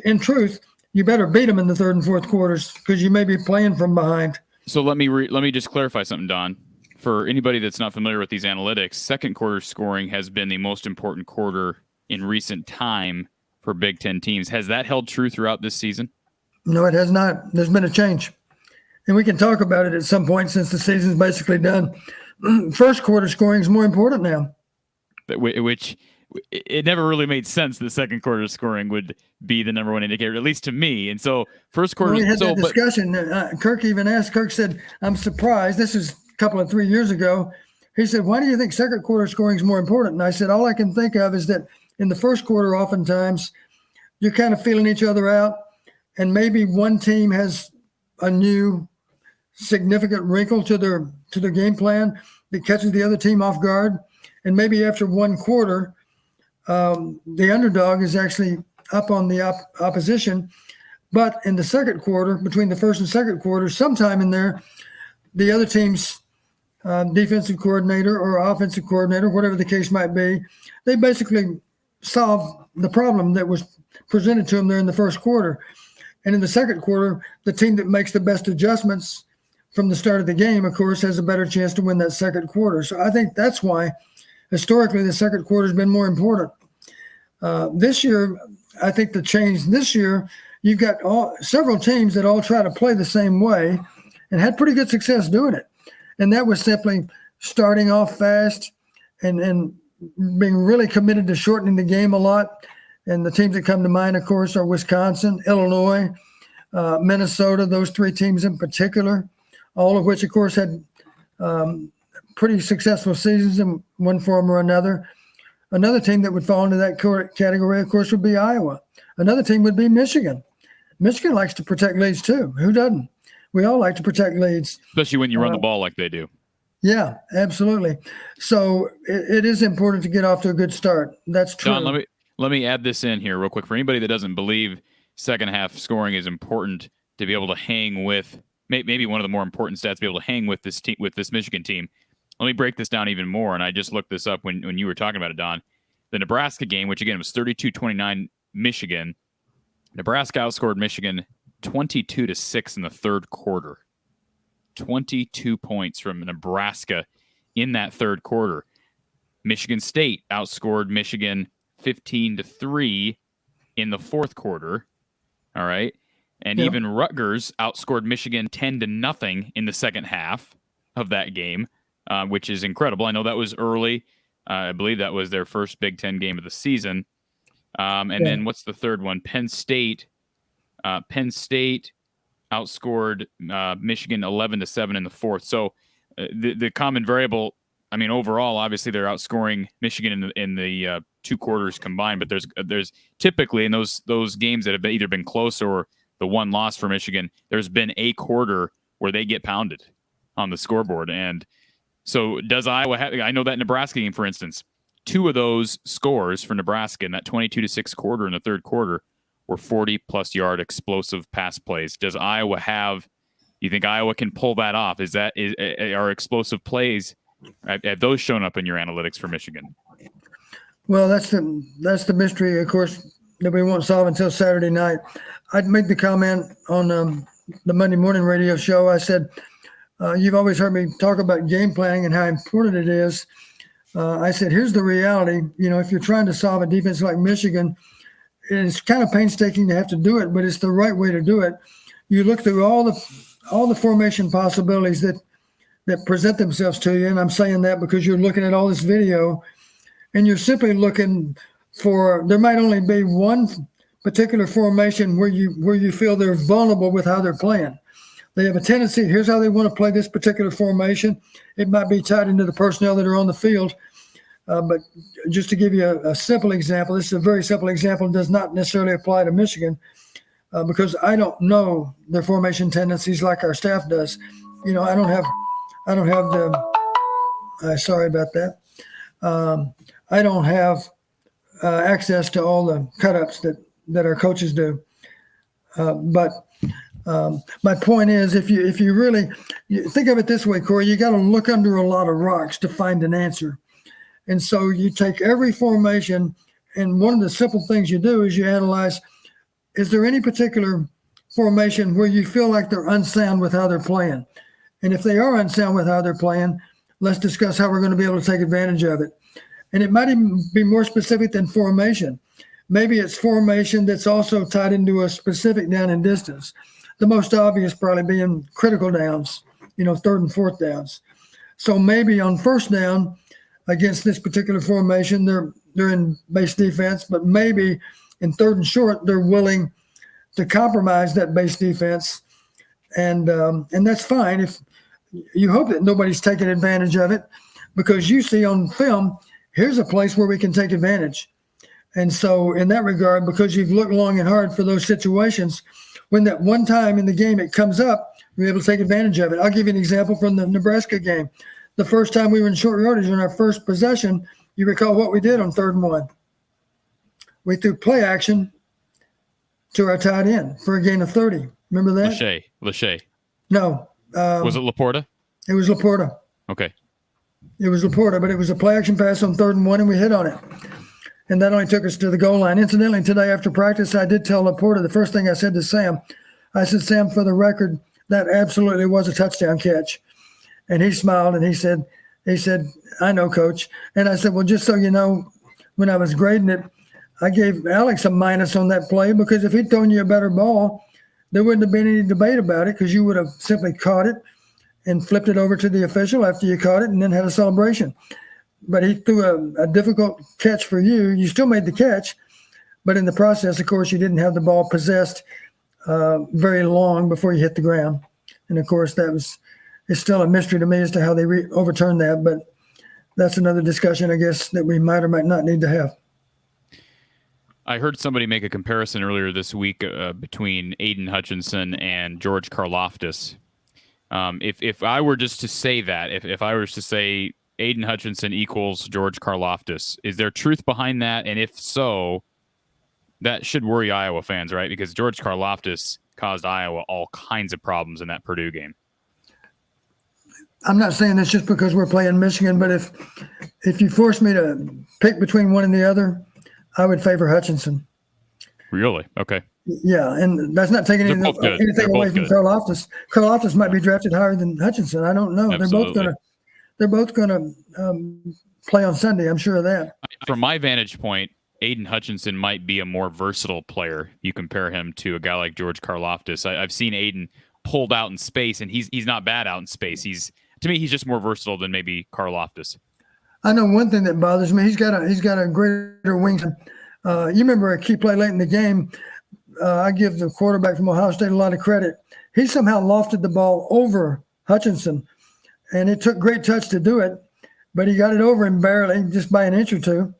In truth, you better beat them in the third and fourth quarters because you may be playing from behind. So let me just clarify something, Don. For anybody that's not familiar with these analytics, second quarter scoring has been the most important quarter in recent time for Big Ten teams. Has that held true throughout this season? No, it has not. There's been a change. And we can talk about it at some point since the season's basically done. First quarter scoring is more important now. Which it never really made sense that second quarter scoring would be the number one indicator, at least to me. And so first quarter. We had that discussion. Kirk even asked. Kirk said, "I'm surprised." This is a couple of 3 years ago. He said, "Why do you think second quarter scoring is more important?" And I said, "All I can think of is that in the first quarter, oftentimes you're kind of feeling each other out, and maybe one team has a new significant wrinkle to their game plan that catches the other team off guard, and maybe after one quarter." The underdog is actually up on the opposition. But in the second quarter, between the first and second quarter, sometime in there, the other team's defensive coordinator or offensive coordinator, whatever the case might be, they basically solve the problem that was presented to them there in the first quarter. And in the second quarter, the team that makes the best adjustments from the start of the game, of course, has a better chance to win that second quarter. So I think that's why historically the second quarter has been more important. This year, I think the change this year, you've got several teams that all try to play the same way and had pretty good success doing it. And that was simply starting off fast and being really committed to shortening the game a lot. And the teams that come to mind, of course, are Wisconsin, Illinois, Minnesota, those 3 teams in particular, all of which, of course, had pretty successful seasons in one form or another. Another team that would fall into that category, of course, would be Iowa. Another team would be Michigan. Michigan likes to protect leads too. Who doesn't? We all like to protect leads. Especially when you run the ball like they do. Yeah, absolutely. So it is important to get off to a good start. That's true. Don, let me add this in here real quick. For anybody that doesn't believe second half scoring is important to be able to hang with, maybe one of the more important stats, to be able to hang with this team, with this Michigan team. Let me break this down even more, and I just looked this up when you were talking about it, Don. The Nebraska game, which again was 32-29 Michigan, Nebraska outscored Michigan 22-6 in the third quarter. 22 points from Nebraska in that third quarter. Michigan State outscored Michigan 15-3 in the fourth quarter. All right. And even Rutgers outscored Michigan 10-0 in the second half of that game, which is incredible. I know that was early. I believe that was their first Big Ten game of the season. Then what's the third one? Penn State. Penn State outscored Michigan 11-7 in the fourth. So the common variable, I mean, overall, obviously they're outscoring Michigan in the 2 quarters combined. But there's typically in those games that have either been close or the one loss for Michigan, there's been a quarter where they get pounded on the scoreboard. And so does Iowa have, I know that Nebraska game, for instance, 2 of those scores for Nebraska in that 22-6 quarter in the third quarter were 40-plus yard explosive pass plays. Does Iowa have, you think Iowa can pull that off? Are explosive plays, have those shown up in your analytics for Michigan? Well, that's the mystery, of course, that we won't solve until Saturday night. I'd made the comment on the Monday morning radio show. I said, you've always heard me talk about game planning and how important it is. I said, here's the reality. If you're trying to solve a defense like Michigan, it's kind of painstaking to have to do it, but it's the right way to do it. You look through all the formation possibilities that present themselves to you, and I'm saying that because you're looking at all this video, and you're simply looking for, there might only be one particular formation where you feel they're vulnerable with how they're playing. They have a tendency, here's how they want to play this particular formation. It might be tied into the personnel that are on the field. But just to give you a simple example, this is a very simple example, does not necessarily apply to Michigan because I don't know their formation tendencies like our staff does. I don't have sorry about that. I don't have access to all the cut-ups that our coaches do. But my point is, if you really think of it this way, Corey, you got to look under a lot of rocks to find an answer. And so you take every formation, and one of the simple things you do is you analyze, is there any particular formation where you feel like they're unsound with how they're playing? And if they are unsound with how they're playing, let's discuss how we're going to be able to take advantage of it. And it might even be more specific than formation. Maybe it's formation that's also tied into a specific down and distance. The most obvious probably being critical downs, third and fourth downs. So maybe on first down against this particular formation, they're in base defense, but maybe in third and short, they're willing to compromise that base defense. And that's fine. If you hope that nobody's taking advantage of it, because you see on film, here's a place where we can take advantage. And so in that regard, because you've looked long and hard for those situations, when that one time in the game it comes up, you're able to take advantage of it. I'll give you an example from the Nebraska game. The first time we were in short yardage on our first possession, you recall what we did on 3rd and 1. We threw play action to our tight end for a gain of 30. Remember that? Lachey. No. Was it Laporta? It was Laporta. Okay. It was Laporta, but it was a play action pass on 3rd and 1, and we hit on it. And that only took us to the goal line. Incidentally, today after practice, I did tell Laporta, the first thing I said to Sam, I said, Sam, for the record, that absolutely was a touchdown catch. And he smiled and he said, I know, Coach. And I said, well, just so you know, when I was grading it, I gave Alex a minus on that play because if he'd thrown you a better ball, there wouldn't have been any debate about it because you would have simply caught it and flipped it over to the official after you caught it and then had a celebration. But he threw a difficult catch for you. You still made the catch, but in the process, of course, you didn't have the ball possessed very long before you hit the ground. And, of course, it's still a mystery to me as to how they overturned that, but that's another discussion, I guess, that we might or might not need to have. I heard somebody make a comparison earlier this week between Aiden Hutchinson and George Karlaftis. If I were just to say that, if I were to say Aiden Hutchinson equals George Karlaftis, is there truth behind that? And if so, that should worry Iowa fans, right? Because George Karlaftis caused Iowa all kinds of problems in that Purdue game. I'm not saying this just because we're playing Michigan, but if you force me to pick between one and the other, I would favor Hutchinson. Really? Okay. Yeah, and that's not taking anything away from Karlaftis. Karlaftis might be drafted higher than Hutchinson. I don't know. Absolutely. They're both gonna play on Sunday. I'm sure of that. From my vantage point, Aiden Hutchinson might be a more versatile player. You compare him to a guy like George Karlaftis. I've seen Aiden pulled out in space, and he's not bad out in space. To me, he's just more versatile than maybe Karlaftis. I know one thing that bothers me. He's got a greater wingspan. You remember a key play late in the game. I give the quarterback from Ohio State a lot of credit. He somehow lofted the ball over Hutchinson, and it took great touch to do it, but he got it over him barely, just by an inch or two.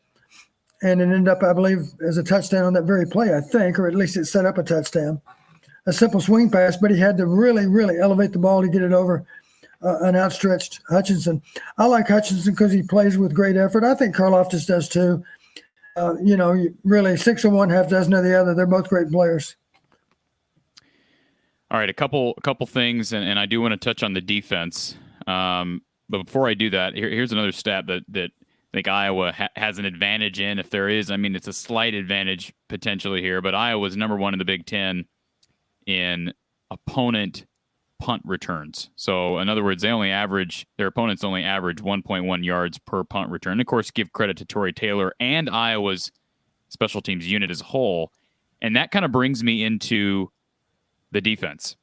And it ended up, I believe, as a touchdown on that very play, I think, or at least it set up a touchdown. A simple swing pass, but he had to really, really elevate the ball to get it over an outstretched Hutchinson. I like Hutchinson because he plays with great effort. I think Karlaftis does too. Really 6 of one, half dozen of the other. They're both great players. All right, a couple things, and I do want to touch on the defense. But before I do that, here's another stat that I think Iowa has an advantage in. If there is, I mean, it's a slight advantage potentially here, but Iowa's number 1 in the Big Ten in opponent punt returns. So in other words, their opponents only average 1.1 yards per punt return. Of course, give credit to Torrey Taylor and Iowa's special teams unit as a whole. And that kind of brings me into the defense.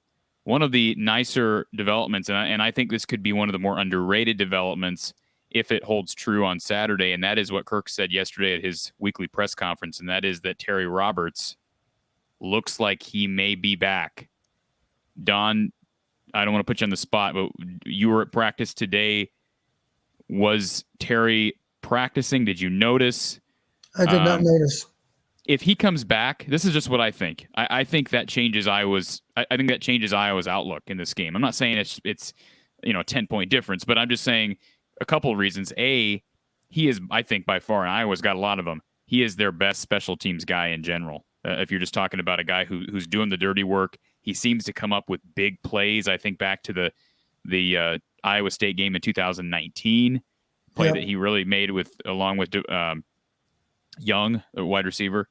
One of the nicer developments, and I think this could be one of the more underrated developments if it holds true on Saturday, and that is what Kirk said yesterday at his weekly press conference, and that is that Terry Roberts looks like he may be back. Don, I don't want to put you on the spot, but you were at practice today. Was Terry practicing? Did you notice? I did not notice. If he comes back, this is just what I think. I think that changes Iowa's. I think that changes Iowa's outlook in this game. I'm not saying it's a 10-point difference, but I'm just saying a couple of reasons. A, he is, I think, by far, and Iowa's got a lot of them, he is their best special teams guy in general. If you're just talking about a guy who's doing the dirty work, he seems to come up with big plays. I think back to the Iowa State game in 2019, play that he really made along with Young, a wide receiver.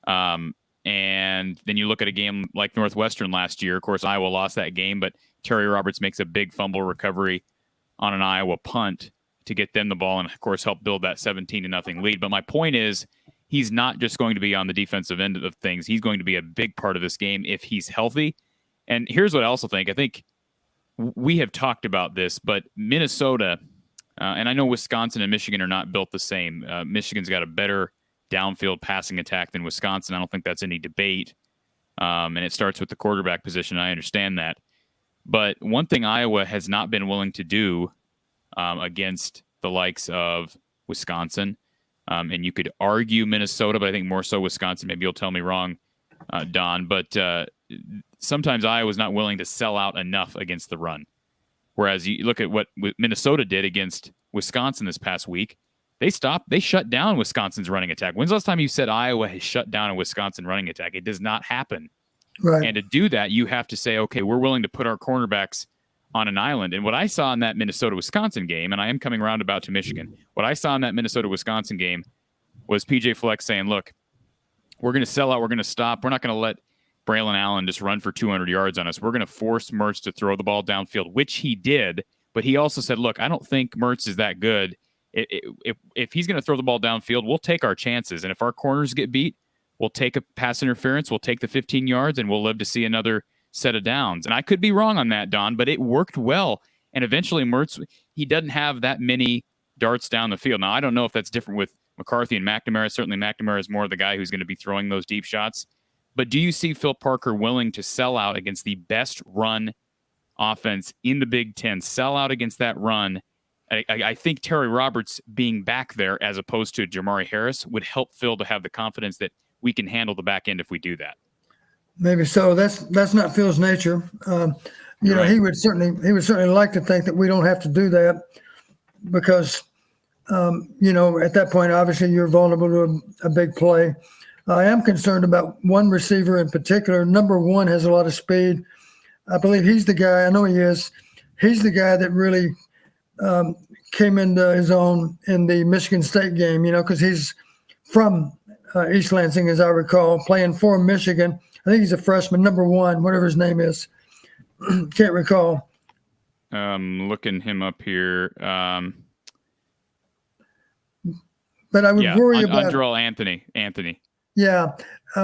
And then you look at a game like Northwestern last year. Of course, Iowa lost that game, but Terry Roberts makes a big fumble recovery on an Iowa punt to get them the ball and, of course, help build that 17-0 lead. But my point is, he's not just going to be on the defensive end of things. He's going to be a big part of this game if he's healthy. And here's what I also think. I think we have talked about this, but Minnesota, and I know Wisconsin and Michigan are not built the same. Michigan's got a better downfield passing attack than Wisconsin. I don't think that's any debate. And it starts with the quarterback position. I understand that. But one thing Iowa has not been willing to do against the likes of Wisconsin, and you could argue Minnesota, but I think more so Wisconsin. Maybe you'll tell me wrong, Don. But sometimes Iowa's not willing to sell out enough against the run. Whereas you look at what Minnesota did against Wisconsin this past week. They shut down Wisconsin's running attack. When's the last time you said Iowa has shut down a Wisconsin running attack? It does not happen. Right. And to do that, you have to say, okay, we're willing to put our cornerbacks on an island. And what I saw in that Minnesota-Wisconsin game, and I am coming roundabout to Michigan, what I saw in that Minnesota-Wisconsin game was PJ Fleck saying, look, we're going to sell out. We're going to stop. We're not going to let Braylon Allen just run for 200 yards on us. We're going to force Mertz to throw the ball downfield, which he did. But he also said, look, I don't think Mertz is that good. If he's going to throw the ball downfield, we'll take our chances. And if our corners get beat, we'll take a pass interference. We'll take the 15 yards, and we'll live to see another set of downs. And I could be wrong on that, Don, but it worked well. And eventually Mertz, he doesn't have that many darts down the field. Now, I don't know if that's different with McCarthy and McNamara. Certainly McNamara is more the guy who's going to be throwing those deep shots. But do you see Phil Parker willing to sell out against the best run offense in the Big Ten, sell out against that run? I think Terry Roberts being back there as opposed to Jamari Harris would help Phil to have the confidence that we can handle the back end if we do that. Maybe so. That's not Phil's nature. Right. He would certainly like to think that we don't have to do that because, at that point, obviously you're vulnerable to a big play. I am concerned about one receiver in particular. Number one has a lot of speed. I believe he's the guy. I know he is. He's the guy that really came into his own in the Michigan State game, because he's from East Lansing, as I recall, playing for Michigan. I think he's a freshman, number one, whatever his name is. Can't recall. Looking him up here. but I would worry about Andrel Anthony. Yeah,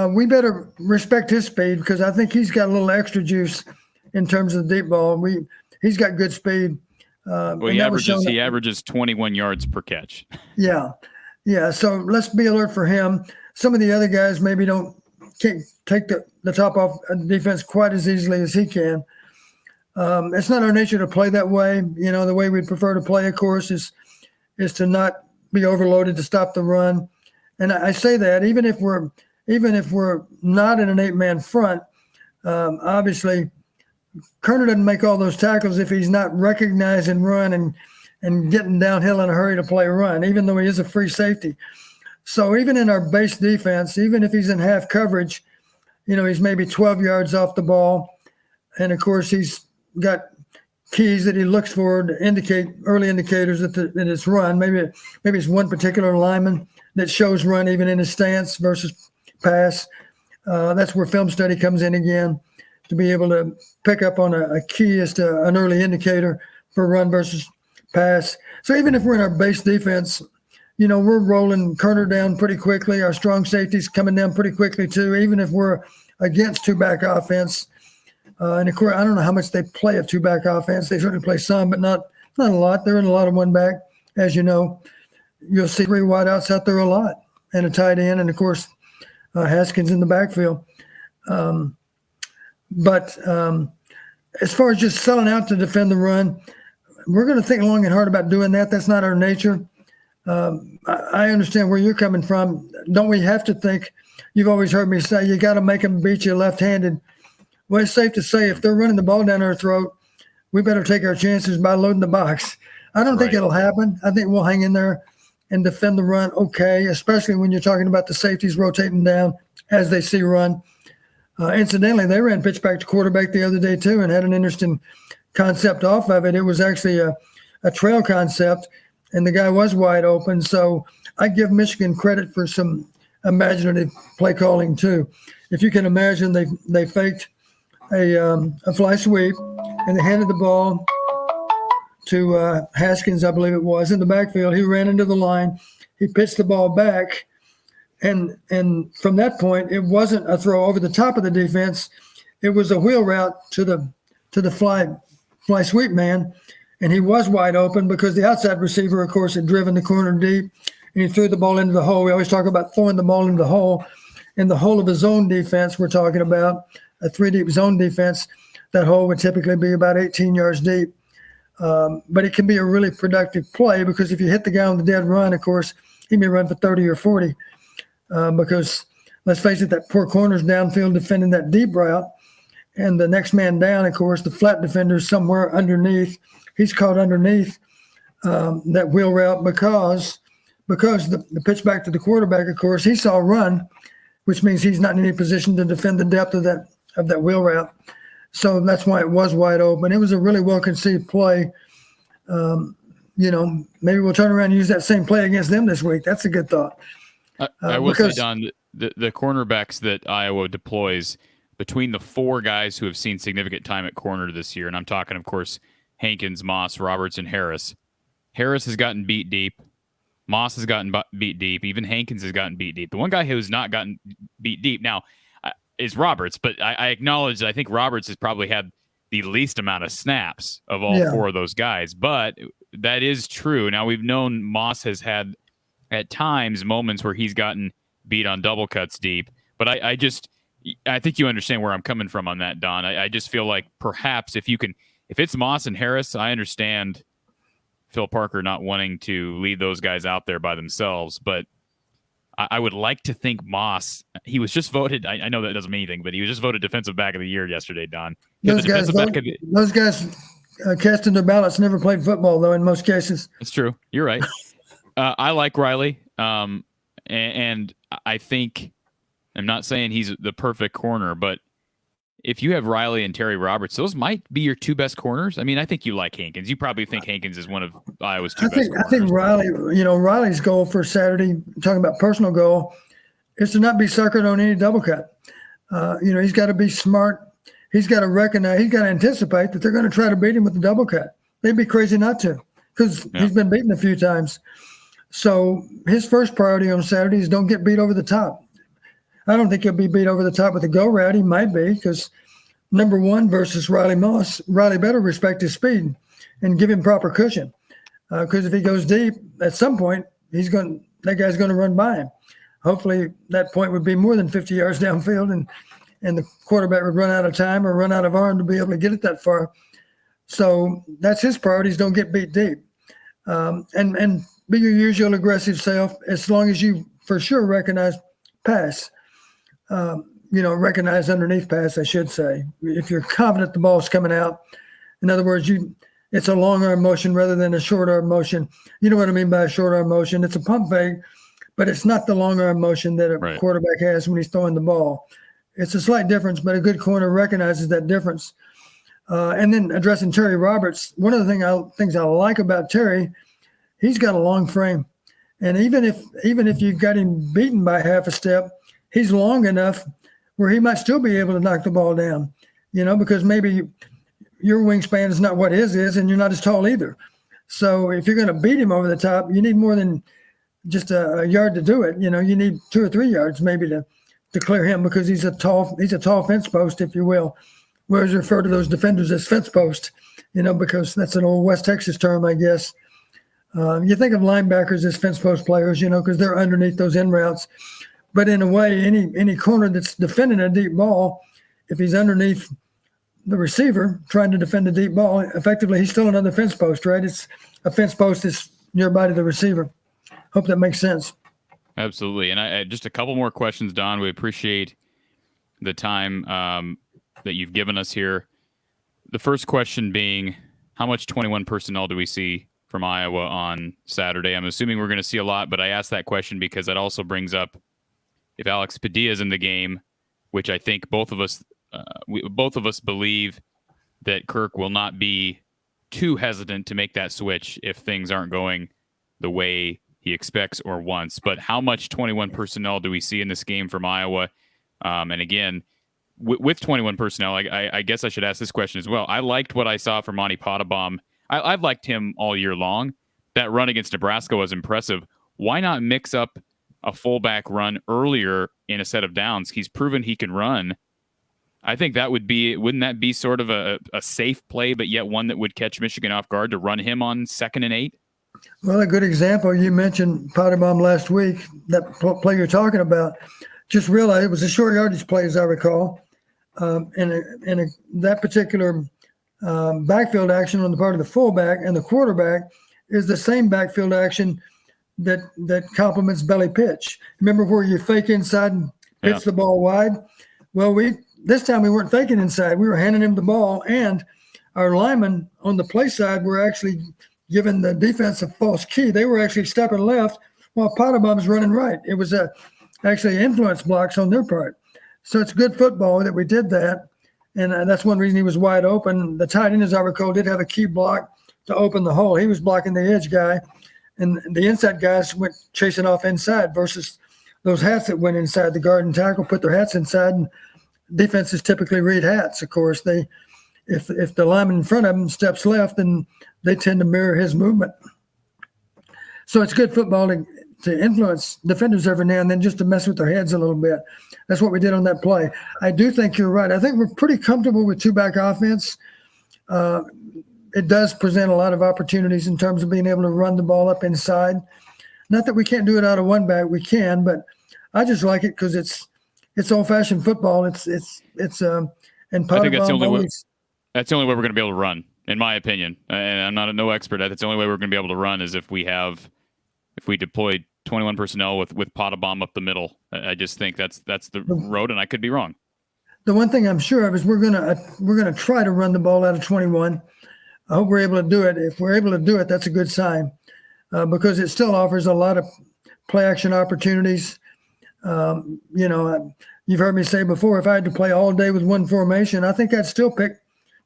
we better respect his speed because I think he's got a little extra juice in terms of the deep ball. He's got good speed. Well, he averages 21 yards per catch. Yeah. So let's be alert for him. Some of the other guys maybe can't take the top off defense quite as easily as he can. It's not our nature to play that way. The way we'd prefer to play, of course, is to not be overloaded to stop the run. And I say that even if we're not in an 8-man front, obviously Kerner doesn't make all those tackles if he's not recognizing run and getting downhill in a hurry to play run, even though he is a free safety. So even in our base defense, even if he's in half coverage, he's maybe 12 yards off the ball. And of course, he's got keys that he looks for to indicate early indicators that it's run. Maybe it's one particular lineman that shows run even in his stance versus pass. That's where film study comes in again, to be able to pick up on a key as to an early indicator for run versus pass. So even if we're in our base defense, we're rolling Kerner down pretty quickly. Our strong safety's coming down pretty quickly too, even if we're against two-back offense. And of course, I don't know how much they play a two-back offense. They certainly play some, but not a lot. They're in a lot of one-back, as you know. You'll see 3 wideouts out there a lot, and a tight end, and of course, Haskins in the backfield. But as far as just selling out to defend the run, we're going to think long and hard about doing that. That's not our nature. I understand where you're coming from. Don't we have to think? You've always heard me say you got to make them beat you left-handed. Well, it's safe to say if they're running the ball down our throat, we better take our chances by loading the box. I don't think it'll happen. I think we'll hang in there and defend the run okay, especially when you're talking about the safeties rotating down as they see run. Incidentally, they ran pitch back to quarterback the other day too and had an interesting concept off of it. It was actually a trail concept, and the guy was wide open. So I give Michigan credit for some imaginative play calling too. If you can imagine, they faked a fly sweep, and they handed the ball to Haskins, I believe it was, in the backfield. He ran into the line. He pitched the ball back, and from that point, it wasn't a throw over the top of the defense. It was a wheel route to the fly sweep man, and he was wide open because the outside receiver, of course, had driven the corner deep, and he threw the ball into the hole. We always talk about throwing the ball into the hole. In the hole of a zone defense, we're talking about a 3-deep zone defense. That hole would typically be about 18 yards deep. But it can be a really productive play because if you hit the guy on the dead run, of course, he may run for 30 or 40 because, let's face it, that poor corner's downfield defending that deep route. And the next man down, of course, the flat defender is somewhere underneath. He's caught underneath that wheel route because the pitch back to the quarterback, of course, he saw run, which means he's not in any position to defend the depth of that wheel route. So that's why it was wide open. It was a really well-conceived play. Maybe we'll turn around and use that same play against them this week. That's a good thought. I will say, Don, the cornerbacks that Iowa deploys, between the 4 guys who have seen significant time at corner this year, and I'm talking, of course, Hankins, Moss, Roberts, and Harris. Harris has gotten beat deep. Moss has gotten beat deep. Even Hankins has gotten beat deep. The one guy who's not gotten beat deep now is Roberts, but I acknowledge that I think Roberts has probably had the least amount of snaps of all 4 of those guys. But that is true. Now, we've known Moss has had, at times, moments where he's gotten beat on double cuts deep. But I think you understand where I'm coming from on that, Don. I just feel like perhaps if it's Moss and Harris, I understand Phil Parker not wanting to lead those guys out there by themselves, but I would like to think Moss, he was just voted, I know that doesn't mean anything, but he was just voted Defensive Back of the Year yesterday, Don. Those guys casting their ballots never played football, though, in most cases. That's true. You're right. I like Riley, and I think, I'm not saying he's the perfect corner, but if you have Riley and Terry Roberts, those might be your 2 best corners. I mean, I think you like Hankins. You probably think Hankins is one of Iowa's 2 best corners. I think Riley's goal for Saturday, talking about personal goal, is to not be suckered on any double cut. He's got to be smart. He's got to recognize, he's got to anticipate that they're going to try to beat him with the double cut. They'd be crazy not to because he's been beaten a few times. So his first priority on Saturday is don't get beat over the top. I don't think he'll be beat over the top with the go route. He might be, because number one versus Riley Moss, Riley better respect his speed and give him proper cushion. Because if he goes deep, at some point, that guy's going to run by him. Hopefully that point would be more than 50 yards downfield, and the quarterback would run out of time or run out of arm to be able to get it that far. So that's his priorities. Don't get beat deep. And be your usual aggressive self, as long as you for sure recognize pass. Recognize underneath pass, I should say. If you're confident the ball's coming out, in other words, it's a long arm motion rather than a short arm motion. You know what I mean by a short arm motion? It's a pump fake, but it's not the long arm motion that a quarterback has when he's throwing the ball. It's a slight difference, but a good corner recognizes that difference. And then addressing Terry Roberts, one of the things I like about Terry, he's got a long frame. And even if you've got him beaten by half a step, he's long enough where he might still be able to knock the ball down, because maybe your wingspan is not what his is, and you're not as tall either. So if you're going to beat him over the top, you need more than just a yard to do it. You need 2 or 3 yards maybe to clear him, because he's a tall fence post, if you will. Whereas refer to those defenders as fence post, because that's an old West Texas term, I guess. You think of linebackers as fence post players, because they're underneath those in routes. But in a way, any corner that's defending a deep ball, if he's underneath the receiver trying to defend a deep ball, effectively he's still another fence post, right? It's a fence post that's nearby to the receiver. Hope that makes sense. Absolutely. And I just a couple more questions, Don. We appreciate the time that you've given us here. The first question being, how much 21 personnel do we see from Iowa on Saturday? I'm assuming we're going to see a lot, but I asked that question because that also brings up if Alex Padilla is in the game, which I think both of us believe that Kirk will not be too hesitant to make that switch if things aren't going the way he expects or wants. But how much 21 personnel do we see in this game from Iowa? And again, with 21 personnel, I guess I should ask this question as well. I liked what I saw from Monty Pottebaum. I've liked him all year long. That run against Nebraska was impressive. Why not mix up a fullback run earlier in a set of downs? He's proven he can run. I think wouldn't that be sort of a safe play, but yet one that would catch Michigan off guard, to run him on 2nd and 8? Well, a good example, you mentioned Pottebaum last week, that play you're talking about. Just realized it was a short yardage play, as I recall. That particular backfield action on the part of the fullback and the quarterback is the same backfield action that complements belly pitch. Remember where you fake inside and pitch the ball wide? Well, this time we weren't faking inside. We were handing him the ball, and our linemen on the play side were actually giving the defense a false key. They were actually stepping left while Pottebaum's running right. It was actually influence blocks on their part. So it's good football that we did that, and that's one reason he was wide open. The tight end, as I recall, did have a key block to open the hole. He was blocking the edge guy, and the inside guys went chasing off inside versus those hats that went inside. The guard and tackle put their hats inside, and defenses typically read hats, of course. If the lineman in front of them steps left, then they tend to mirror his movement. So it's good football to influence defenders every now and then, just to mess with their heads a little bit. That's what we did on that play. I do think you're right. I think we're pretty comfortable with two-back offense. It does present a lot of opportunities in terms of being able to run the ball up inside. Not that we can't do it out of one back, we can, but I just like it because it's old-fashioned football. And I think that's the only way. That's the only way we're going to be able to run, in my opinion. And I'm not no expert. That's the only way we're going to be able to run is if we deploy 21 personnel with Pottebaum up the middle. I just think that's the road, and I could be wrong. The one thing I'm sure of is we're gonna try to run the ball out of 21. I hope we're able to do it. If we're able to do it, that's a good sign, because it still offers a lot of play action opportunities. You've heard me say before, if I had to play all day with one formation, I think I'd still pick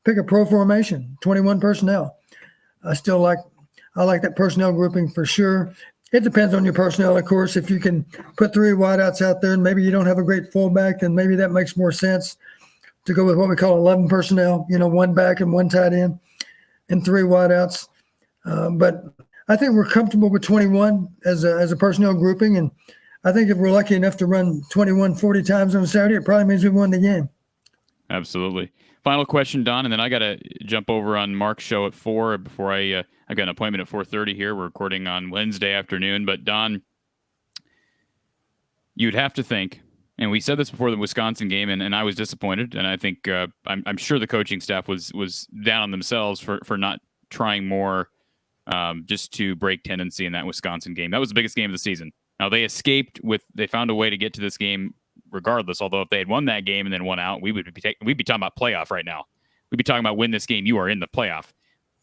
a pro formation, 21 personnel. I like that personnel grouping for sure. It depends on your personnel, of course. If you can put 3 wideouts out there and maybe you don't have a great fullback, then maybe that makes more sense to go with what we call 11 personnel, 1 back and 1 tight end and 3 wideouts. But I think we're comfortable with 21 as a personnel grouping, and I think if we're lucky enough to run 21 40 times on Saturday, it probably means we won the game. Absolutely. Final question, Don, and then I got to jump over on Mark's show at 4 before I got an appointment at 4:30 here. We're recording on Wednesday afternoon. But, Don, you'd have to think, and we said this before the Wisconsin game, and I was disappointed, and I think I'm sure the coaching staff was down on themselves for not trying more just to break tendency in that Wisconsin game. That was the biggest game of the season. Now, they found a way to get to this game regardless, although if they had won that game and then won out, we'd be talking about playoff right now. We'd be talking about win this game, you are in the playoff.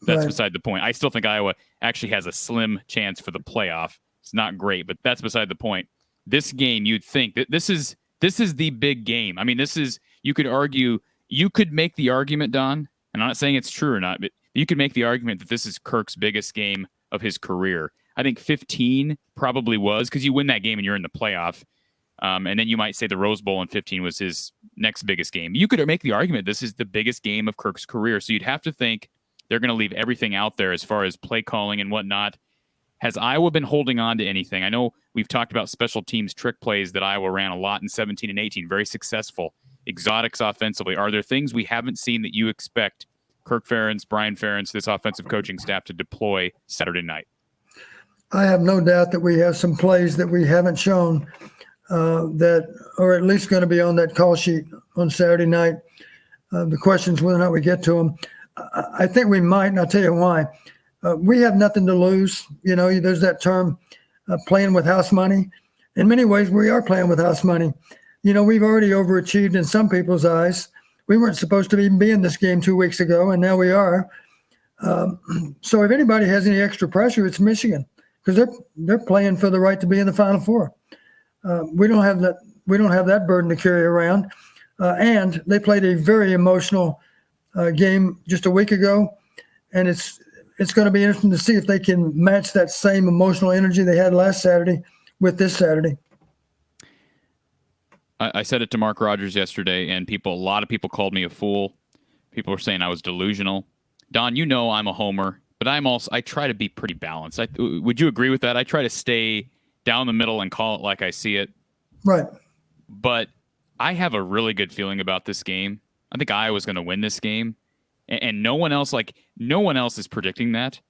That's Right. beside the point. I still think Iowa actually has a slim chance for the playoff. It's not great, but that's beside the point. This game, you'd think that this is the big game. I mean, you could make the argument, Don, and I'm not saying it's true or not, but you could make the argument that this is Kirk's biggest game of his career. I think 15 probably was, because you win that game and you're in the playoff. And then you might say the Rose Bowl in 15 was his next biggest game. You could make the argument this is the biggest game of Kirk's career. So you'd have to think they're going to leave everything out there as far as play calling and whatnot. Has Iowa been holding on to anything? I know we've talked about special teams trick plays that Iowa ran a lot in 17 and 18, very successful. Exotics offensively. Are there things we haven't seen that you expect Kirk Ferentz, Brian Ferentz, this offensive coaching staff to deploy Saturday night? I have no doubt that we have some plays that we haven't shown that are at least going to be on that call sheet on Saturday night. The question is whether or not we get to them. I think we might, and I'll tell you why. We have nothing to lose. There's that term, playing with house money. In many ways, we are playing with house money. We've already overachieved in some people's eyes. We weren't supposed to even be in this game 2 weeks ago, and now we are. So if anybody has any extra pressure, it's Michigan, because they're playing for the right to be in the Final Four. We don't have that. We don't have that burden to carry around. And they played a very emotional game just a week ago, and it's going to be interesting to see if they can match that same emotional energy they had last Saturday with this Saturday. I said it to Mark Rogers yesterday, and a lot of people called me a fool. People were saying I was delusional. Don, I'm a homer, but I try to be pretty balanced. Would you agree with that? I try to stay down the middle and call it like I see it. Right. But I have a really good feeling about this game. I think Iowa's going to win this game, and no one else is predicting that.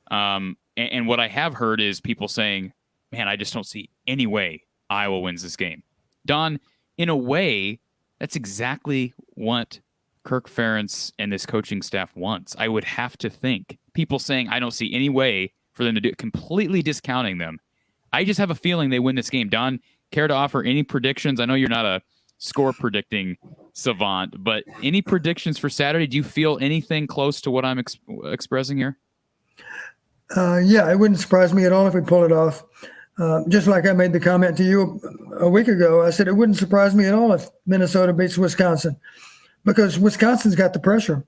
And what I have heard is people saying, "Man, I just don't see any way Iowa wins this game." Don, in a way, that's exactly what Kirk Ferentz and this coaching staff wants. I would have to think. People saying, "I don't see any way for them to do it," completely discounting them. I just have a feeling they win this game. Don, care to offer any predictions? I know you're not a score predicting savant, but any predictions for Saturday? Do you feel anything close to what I'm expressing here? Yeah, it wouldn't surprise me at all if we pull it off. Just like I made the comment to you a week ago, I said it wouldn't surprise me at all if Minnesota beats Wisconsin, because Wisconsin's got the pressure.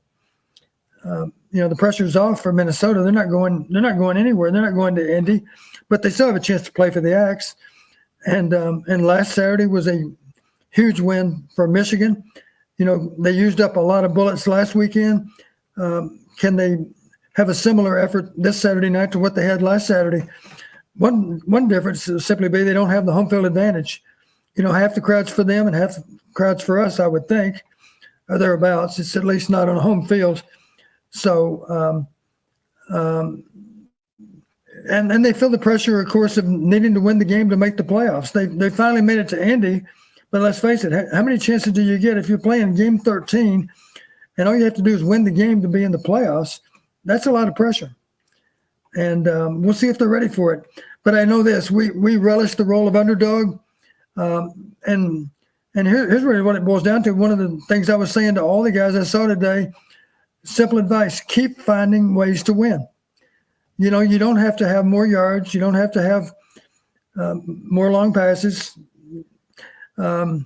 The pressure's off for Minnesota. They're not going anywhere. They're not going to Indy, but they still have a chance to play for the Axe. And last Saturday was a huge win for Michigan. They used up a lot of bullets last weekend. Can they have a similar effort this Saturday night to what they had last Saturday? One difference is simply be they don't have the home field advantage. Half the crowd's for them and half the crowd's for us, I would think, or thereabouts. It's at least not on a home field. So, and they feel the pressure, of course, of needing to win the game to make the playoffs. They finally made it to Indy, but let's face it, how many chances do you get if you're playing game 13 and all you have to do is win the game to be in the playoffs? That's a lot of pressure. And we'll see if they're ready for it. But I know this, we relish the role of underdog. And here's really what it boils down to. One of the things I was saying to all the guys I saw today, simple advice: keep finding ways to win. You don't have to have more yards. You don't have to have more long passes. You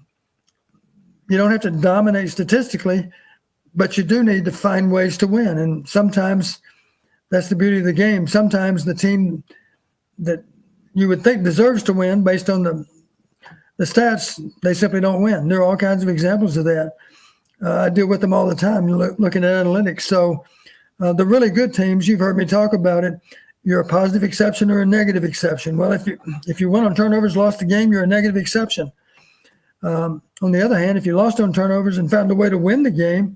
don't have to dominate statistically, but you do need to find ways to win. And sometimes that's the beauty of the game. Sometimes the team that you would think deserves to win based on the stats, they simply don't win. There are all kinds of examples of that. I deal with them all the time, looking at analytics. So the really good teams, you've heard me talk about it, you're a positive exception or a negative exception. Well, if you won on turnovers, lost the game, you're a negative exception. On the other hand, if you lost on turnovers and found a way to win the game,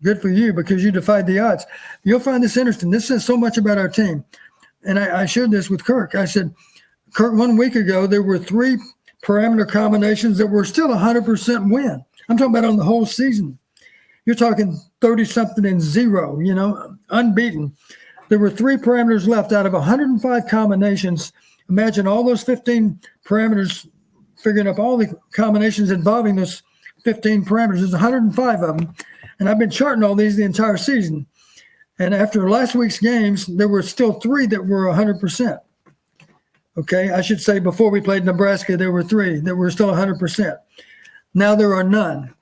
good for you because you defied the odds. You'll find this interesting. This says so much about our team. And I shared this with Kirk. I said, Kirk, 1 week ago, there were 3 parameter combinations that were still 100% win. I'm talking about on the whole season. You're talking 30-something and 0, unbeaten. There were 3 parameters left out of 105 combinations. Imagine all those 15 parameters, figuring up all the combinations involving those 15 parameters. There's 105 of them. And I've been charting all these the entire season. And after last week's games, there were still 3 that were 100%. Okay, I should say before we played Nebraska, there were 3 that were still 100%. Now there are none.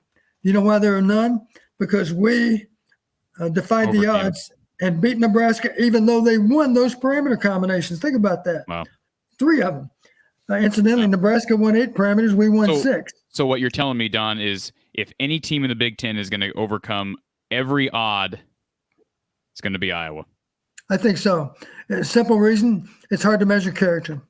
You know why there are none? Because we defied the odds and beat Nebraska, even though they won those parameter combinations. Think about that. Wow. 3 of them. Incidentally, Nebraska won 8 parameters. We won 6. So what you're telling me, Don, is if any team in the Big Ten is going to overcome every odd, it's going to be Iowa. I think so. Simple reason, it's hard to measure character.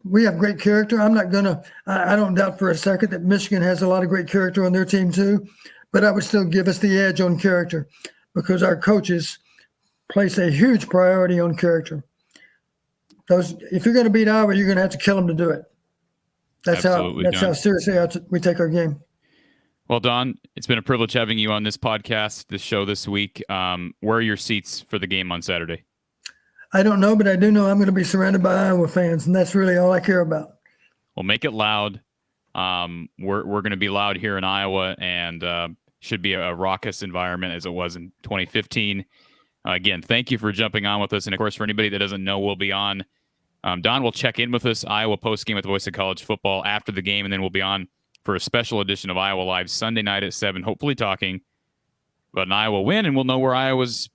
We have great character. I don't doubt for a second that Michigan has a lot of great character on their team too, but I would still give us the edge on character because our coaches place a huge priority on character. If you're going to beat Iowa, you're going to have to kill them to do it. That's how seriously we take our game. Well, Don, it's been a privilege having you on this podcast, this show this week. Where are your seats for the game on Saturday? I don't know, but I do know I'm going to be surrounded by Iowa fans, and that's really all I care about. Well, make it loud. We're going to be loud here in Iowa, and should be a raucous environment as it was in 2015. Again, thank you for jumping on with us. And, of course, for anybody that doesn't know, we'll be on. Don will check in with us, Iowa postgame at the Voice of College Football after the game, and then we'll be on for a special edition of Iowa Live Sunday night at 7, hopefully talking about an Iowa win, and we'll know where Iowa's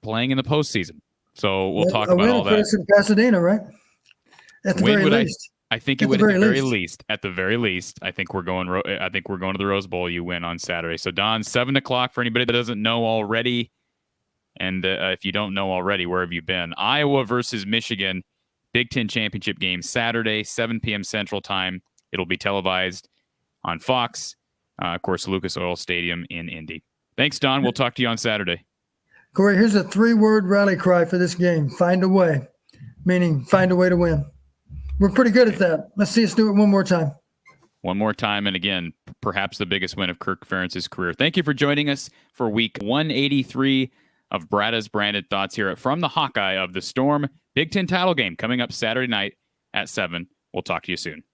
playing in the postseason. So we'll talk about all that. A win in Pasadena, right? At the very least. I think it would at the very least. At the very least, I think we're going to the Rose Bowl. You win on Saturday. So Don, 7:00 for anybody that doesn't know already. And if you don't know already, where have you been? Iowa versus Michigan, Big Ten championship game Saturday, 7 p.m. Central Time. It'll be televised on Fox, of course, Lucas Oil Stadium in Indy. Thanks, Don. We'll talk to you on Saturday. Corey, here's a 3-word rally cry for this game. Find a way, meaning find a way to win. We're pretty good at that. Let's see us do it one more time. One more time, and again, perhaps the biggest win of Kirk Ferentz's career. Thank you for joining us for week 183 of Brada's Branded Thoughts here from the Hawkeye of the Storm. Big Ten title game coming up Saturday night at 7. We'll talk to you soon.